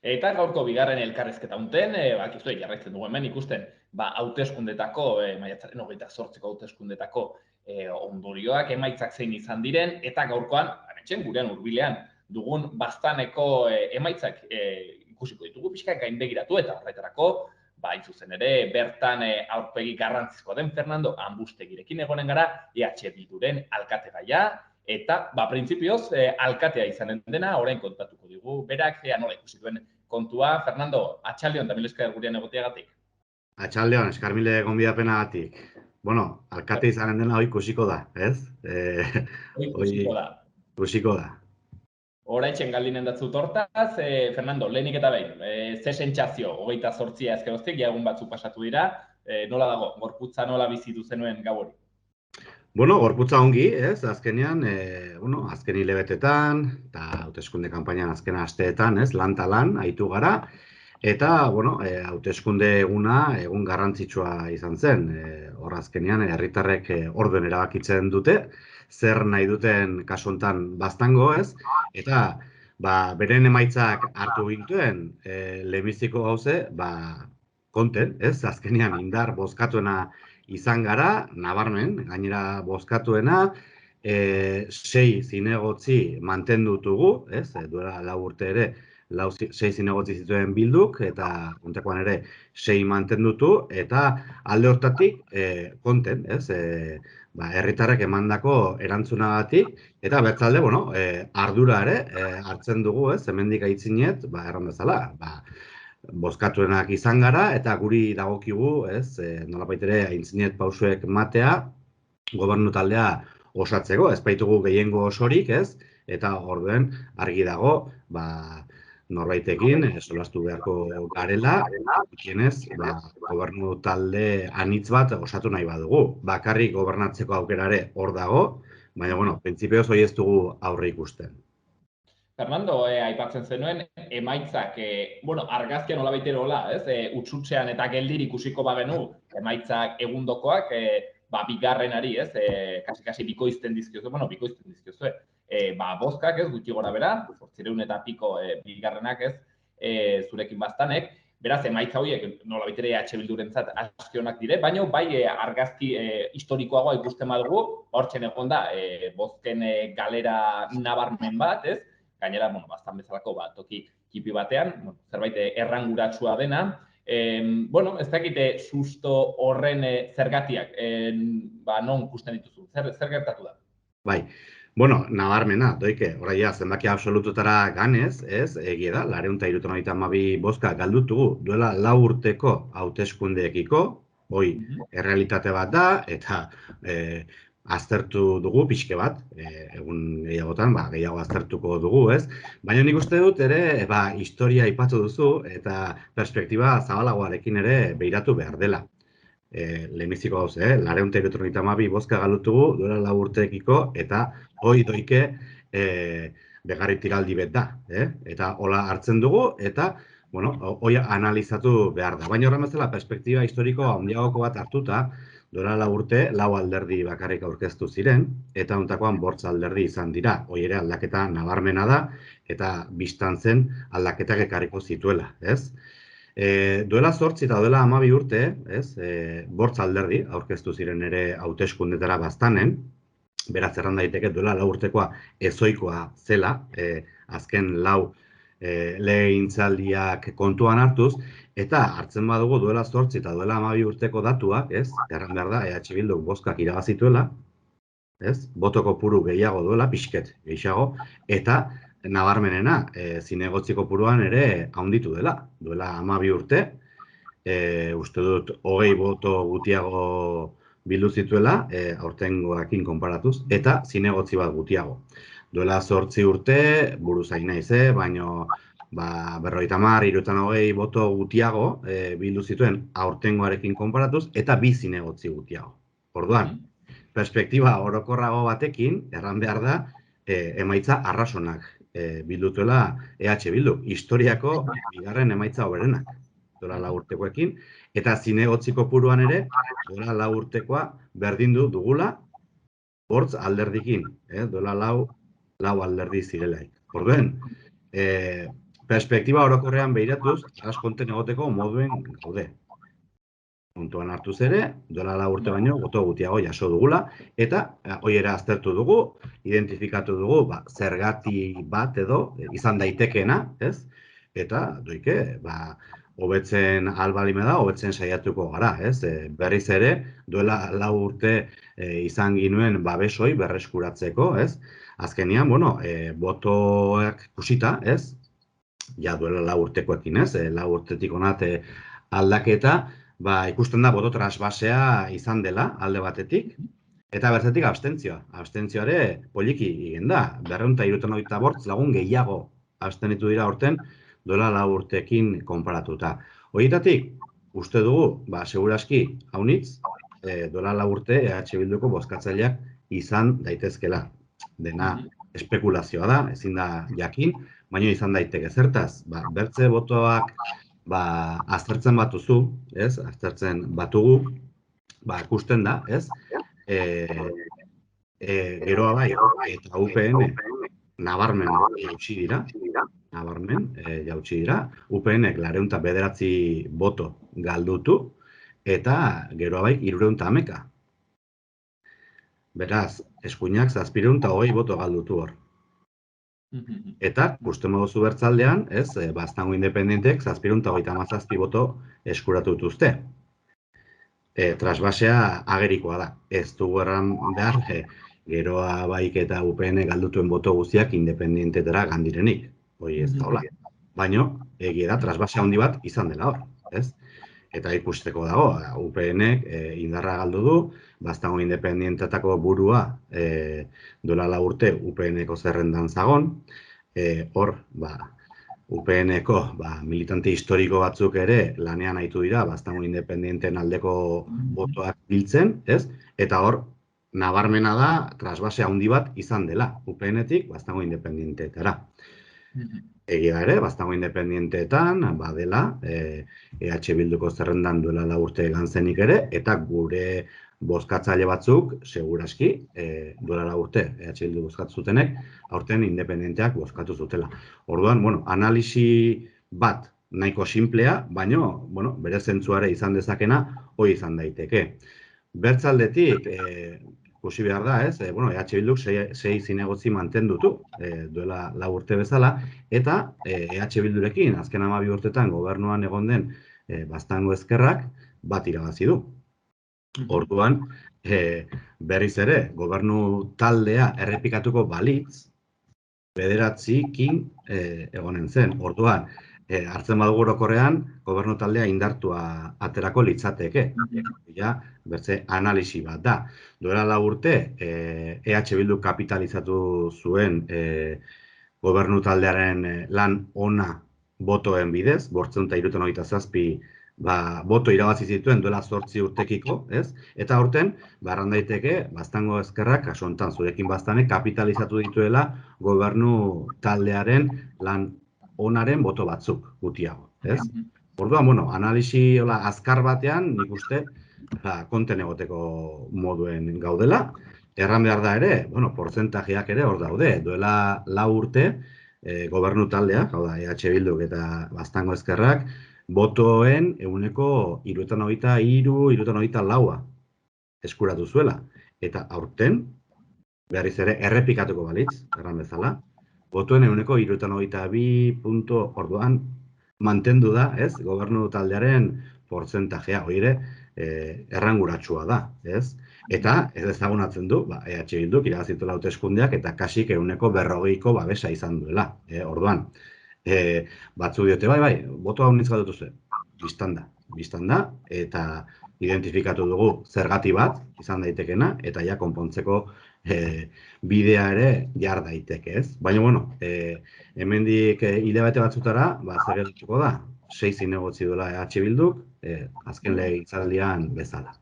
Eta gaurko bigarren elkarrezketa unten, bakizue jarraitzen dugu hemen ikusten, hauteskundetako, maiatzaren 28ko hauteskundetako ondorioak, emaitzak zein izan diren, eta gaurkoan, gurean hurbilean, dugun baztaneko emaitzak ikusiko ditugu, pixka gainbegiratu eta horretarako, hain zuzen ere, bertan aurpegi garrantzizkoa den Fernando Anbustegirekin egonen gara, EH Bilduren alkategaia, eta, printzipioz, alkatea izanen dena, orain kontatuko digu, berak, nola ikusi duen kontua. Fernando, atxaldeon da mil esker gurean egoteagatik. Atxaldeon, eskar mile gonbidapenagatik. Bueno, alkate izanen dena hoi ikusiko da, ez? Ikusiko da. Ikusiko da. Horaitxen galdinen datzu tortaz, Fernando, lehenik eta behin, ze sentsazio, 28 ezkeroztik, egun batzuk pasatu dira, nola dago, gorputza nola bizitu zenuen gau hori? Bueno, gorputza ongi, ez? Azkenean, azken hilebetetan, eta hauteskunde kanpainan azken asteetan, ez? Lan ta lan, aitu gara. Eta, hauteskunde eguna egun garrantzitsua izan zen. Hor azkenean, herritarrek orduen erabakitzen dute, zer nahi duten kasu hontan baztango, ez? Eta, beren emaitzak hartu gintuen, lehenbiziko gauze, konten, ez? Azkenean, indar bozkatuena izan gara, nabarmen, gainera bozkatuena, 6 zinegotzi mantendutugu, ez? Duela 4 urte ere, 6 zinegotzi zituen Bilduk, eta kontekoan ere 6 mantendutu, eta alde hortatik konten, ez? Herritarrek emandako erantzunagatik, eta bertzalde, ardura ere hartzen dugu, ez? Hemendik aitzinet, erran bezala, bozkatuenak izan gara, eta guri dagokigu, ez, nolabait ere aintzinet pausuek matea, gobernu taldea osatzeko, ez baitugu gehiengo osorik, ez, eta orduen argi dago, norbaitekin solastu beharko garela, ikenez, gobernu talde anitz bat osatu nahi badugu. Bakarrik gobernatzeko aukerare hor dago, baina, printzipioz hori ez dugu aurre ikusten. Fernando, aipatzen zenuen, emaitzak, argazkian nola baitero hola, ez? Utsutzean eta geldir ikusiko bagenu, emaitzak egundokoak, bigarrenari, ez? Kasi bikoizten dizkiozue, bikoizten dizkiozue. Bozkak, ez, gutxi gora bera, 800 eta piko bigarrenak, ez, zurekin baztanek. Beraz, emaitza horiek nola baitere EH Bildurentzat askionak dire, baina bai argazki historikoagoa ikusten badugu, hortzen egon da, bozken galera nabarmen bat, ez? Gainera, baztan bezalako toki kipi batean, zerbait erranguratsua dena. Ez dakite susto horren zergatiak, non ikusten dituzu, zer gertatu da? Bai, Bueno, nabarmena, doike, oraia zenbaki absolututara ganez, ez, egia da, 932 bozka galdutugu duela 4 urteko hauteskundeekiko, hoi errealitate bat da, eta aztertu dugu pixke bat, egun gehiagotan, gehiago aztertuko dugu, ez? Baina nik uste dut ere, historia aipatu duzu, eta perspektiba zabalagoarekin ere behiratu behar dela. Lehenbiziko gauz, 932 bozka galdutugu duela 4 urteekiko, eta hoi doike begarri tiraldi bet da. Eta hola hartzen dugu, eta hoi analizatu behar da. Baina horren bezala, perspektiba historiko handiagoko bat hartuta, duela 4 urte, 4 alderdi bakarrik aurkeztu ziren, eta hontakoan 5 alderdi izan dira. Hoi ere aldaketa nabarmena da, eta biztan zen aldaketak ekarriko zituela, ez? Duela 8 eta duela 12 urte, ez, 5 alderdi aurkeztu ziren ere hauteskundetara baztanen, beraz erran daiteke duela 4 urtekoa ezoikoa zela, azken 4 legegintzaldiak kontuan hartuz, eta hartzen badugu duela 8 eta duela 12 urteko datuak, ez, erran behar da, EH Bilduk bozkak irabazituela, ez, boto kopuru gehiago duela, pixket gehiago, eta nabarmenena, zinegotzi kopuruan ere handitu dela. Duela 12 urte, uste dut 20 boto gutiago bildu zituela, aurtengoakin konparatuz, eta zinegotzi bat gutiago. Duela 8 urte, buruz hain naiz, baino 50-60 boto gutiago bildu zituen aurtengoarekin konparatuz, eta 2 zinegotzi gutiago. Orduan, perspektiba orokorrago batekin, erran behar da, emaitza arrasonak bildutuela EH Bildu. Historiako bigarren emaitza hoberenak, duela 4 urtekoekin, eta zinegotzi kopuruan ere, duela 4 urtekoa berdindu dugula 5 alderdikin, duela 4 alderdi zirelaik. Orduen, perspektiba orokorrean behiratuz, arraskonten egoteko moduen gaude. Kontuan hartuz ere, duela 4 urte baino, boto gutiago jaso dugula, eta hoi ere aztertu dugu, identifikatu dugu, zergati bat edo izan daitekeena, ez? Eta, doike, hobetzen albalime da, hobetzen saiatuko gara, ez? Berriz ere, duela 4 urte izan ginuen babesoi berreskuratzeko, ez? Azkenean, botoak kusita, ez? Ja, duela 4 urtekoekin, ez? 4 urtetik onat aldaketa, ikusten da boto trasbasea izan dela alde batetik, eta bertetik abstentzioa. Abstentzioare poliki egin da. 275 lagun gehiago abstenitu dira aurten duela 4 urtekin konparatuta. Horietatik, uste dugu, seguraski haunitz, duela 4 urte EH Bilduko bozkatzaileak izan daitezkela. Dena espekulazioa da, ezin da jakin, baina izan daiteke zertaz. Bertze botoak aztertzen batuzu, ez? Aztertzen batugu, ikusten da, ez? Geroa bai, eta UPN nabarmen jautsi dira, UPNek 209 boto galdutu, eta geroa bai 311. Beraz, eskuinak 720 boto galdutu hor. Eta, gusten moduzu bertzaldean, ez, Baztango independentek 737 boto eskuratu dituzte. Trasbasea agerikoa da. Ez dugu erran behar, geroa baik eta UPN galdutuen boto guztiak independentetara gandirenik. Hoi ez da hola. Baina, egia da, trasbasea handi bat izan dela hor, ez? Eta ikusteko dago, UPNek indarra galdu du, Baztango independentetako burua duela 4 urte UPNeko zerrendan zagon, hor, UPNeko militante historiko batzuk ere lanean haitu dira Baztango independenten aldeko botoak biltzen, ez? Eta hor, nabarmena da, trasbase handi bat izan dela, UPNetik Baztango independentetara. Egia ere, Baztango independenteetan, badela, EH Bilduko zerrendan duela 4 urte gantzenik ere, eta gure bozkatzaile batzuk, seguraski, duela 4 urte EH Bildu bozkatu zutenek, aurten independenteak bozkatu zutela. Orduan, analisi bat nahiko simplea, baina, bere zentzuare izan dezakena, hoi izan daiteke. Bertzaldetik, ikusi behar da, ez? EH Bilduk 6 zinegotzi mantendutu duela 4 urte bezala, eta EH Bildurekin, azken 12 urtetan gobernuan egon den Baztango ezkerrak bat irabazi du. Orduan, berriz ere, gobernu taldea errepikatuko balitz, 9kin egonen zen. Orduan, hartzen badugu orokorrean, gobernu taldea indartua aterako litzateke. Ja, bertze analisi bat da. Duela 4 urte, EH Bildu kapitalizatu zuen gobernu taldearen lan ona botoen bidez, 577 boto irabazi zituen duela 8 urtekiko, ez? Eta aurten, barran daiteke, Baztango Ezkerrak, kasu honetan zurekin Baztanek, kapitalizatu dituela gobernu taldearen lan onaren boto batzuk gutiago, ez? Orduan, bueno, analisi azkar batean, nik uste, konten egoteko moduen gaudela. Erran behar da ere, bueno, portzentajeak ere hor daude. Duela 4 urte, gobernu taldeak, hau da, EH Bilduk eta Baztango Ezkerrak, botoen ehuneko 73-74 eskuratu zuela. Eta aurten, berriz ere, errepikatuko balitz, erran bezala, botoen ehuneko 72 punto orduan mantendu da, ez, gobernu taldearen portzentajea, oire, erranguratsua da, ez? Eta ez ezagunatzen du, EH Bilduk irabazituela hauteskundeak eta kasik ehuneko 40ko babesa izan duela. Orduan, batzu diote, bai, boto hau nintzat dutuze. Biztan da, eta identifikatu dugu zergati bat izan daitekena, eta ja konpontzeko bidea ere jar daiteke, ez? Baina, bueno, hemendik hilabete batzutara, zer gertatuko da, 6 zinegotzi duela EH Bilduk, azken legegintzaldian bezala.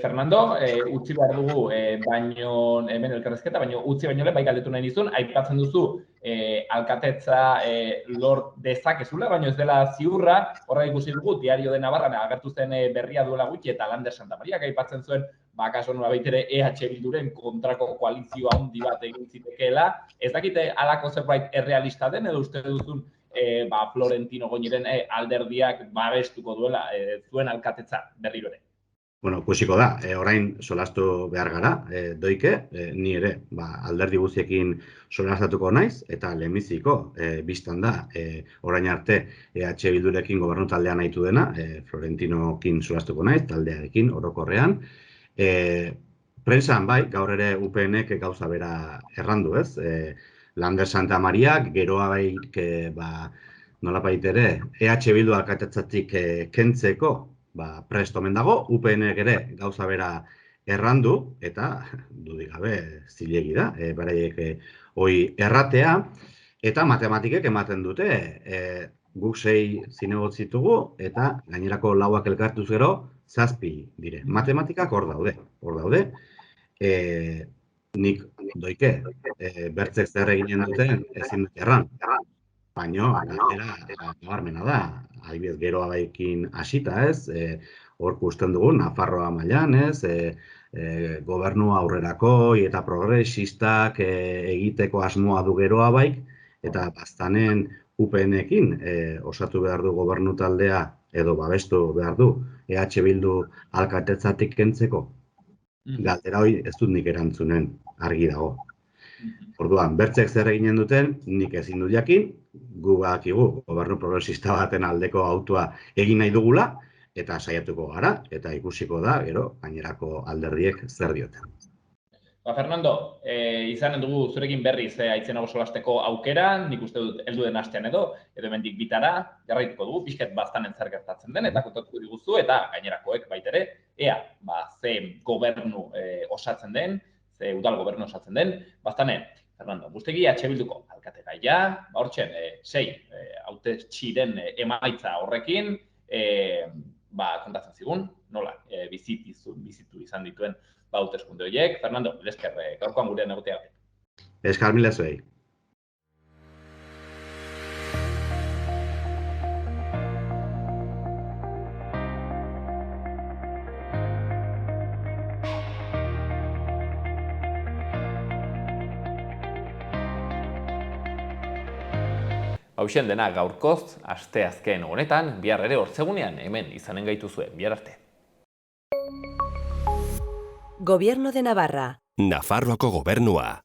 Fernando, utzi behar dugu, baino, hemen elkarrezketa, baino utzi baino bai galdetu nahi nizun, aipatzen duzu, alkatetza lor dezakezula, baino ez dela ziurra, horra ikusi dugu, Diario de Navarra agertu zen berria duela gutxi, eta Lander Santamaria aipatzen zuen, kaso nolabait ere EH Bilduren kontrako koalizioa handi bat egin zitekeela, ez dakite halako zerbait errealista den, edo uste duzun, Florentino Goñiren alderdiak babestuko duela zuen alkatetza berriro ere. Bueno, ikusiko da, orain solastu behar gara, doike, ni ere, alderdi guztiekin solastatuko naiz, eta lehenbiziko, biztan da, orain arte EH Bildurekin gobernu taldea nahitu dena, Florentinokin solastuko naiz, taldearekin, orokorrean. Prensan, bai, gaur ere UPNek gauza bera errandu, ez? Lander Santamariak, geroa baik, nolapait ere, EH Bildu alkatetzatik kentzeko, prest omen dago, UPNek ere gauza bera errandu, eta dudik gabe zilegi da, beraiek hoi erratea, eta matematikek ematen dute, guk 6 zinegotzi ditugu, eta gainerako 4ak elkartuz gero, 7 dire. Matematikak hor daude. Nik doike, bertzek zer eginen duten ezin dut erran. Baina, nabarmena da, adibidez, geroa baikin hasita, ez? Hor ikusten dugu, Nafarroa mailan, ez? Gobernu aurrerakoi eta progresistak egiteko asmoa du geroa baik, eta Baztanen UPNekin osatu behar du gobernu taldea, edo babestu behar du, EH Bildu alkatetzatik kentzeko. Galdera hori ez dut nik erantzunen argi dago. Orduan, bertzek zer eginen duten, nik ezin dut jakin, gu badakigu gobernu progresista baten aldeko autua egin nahi dugula, eta saiatuko gara, eta ikusiko da, gero, gainerako alderdiek zer dioten. Fernando, izanen dugu zurekin berriz aitzenago solasteko aukera, nik uste dut heldu den astean edo hemendik bitara, jarraituko dugu, pixket Baztanen zer gertatzen den, eta kontatuko diguzu, eta gainerakoek baitere, ea, ze gobernu osatzen den, ze udal gobernu osatzen den, Baztanen, Fernando, guztegi EH Bilduko alkatekaia, hortzen 6 hautetxiren emaitza horrekin, kontatzen zigun, nola bizitu izan dituen hauteskunde horiek. Fernando, esker gaurkoan gurean egotea. Eskar mila zuei. Hauxen dena gaurkoz, asteazken honetan, bihar ere hortzegunean hemen izanen gaituzue, bihar arte. Gobierno de Navarra. Nafarroako gobernua.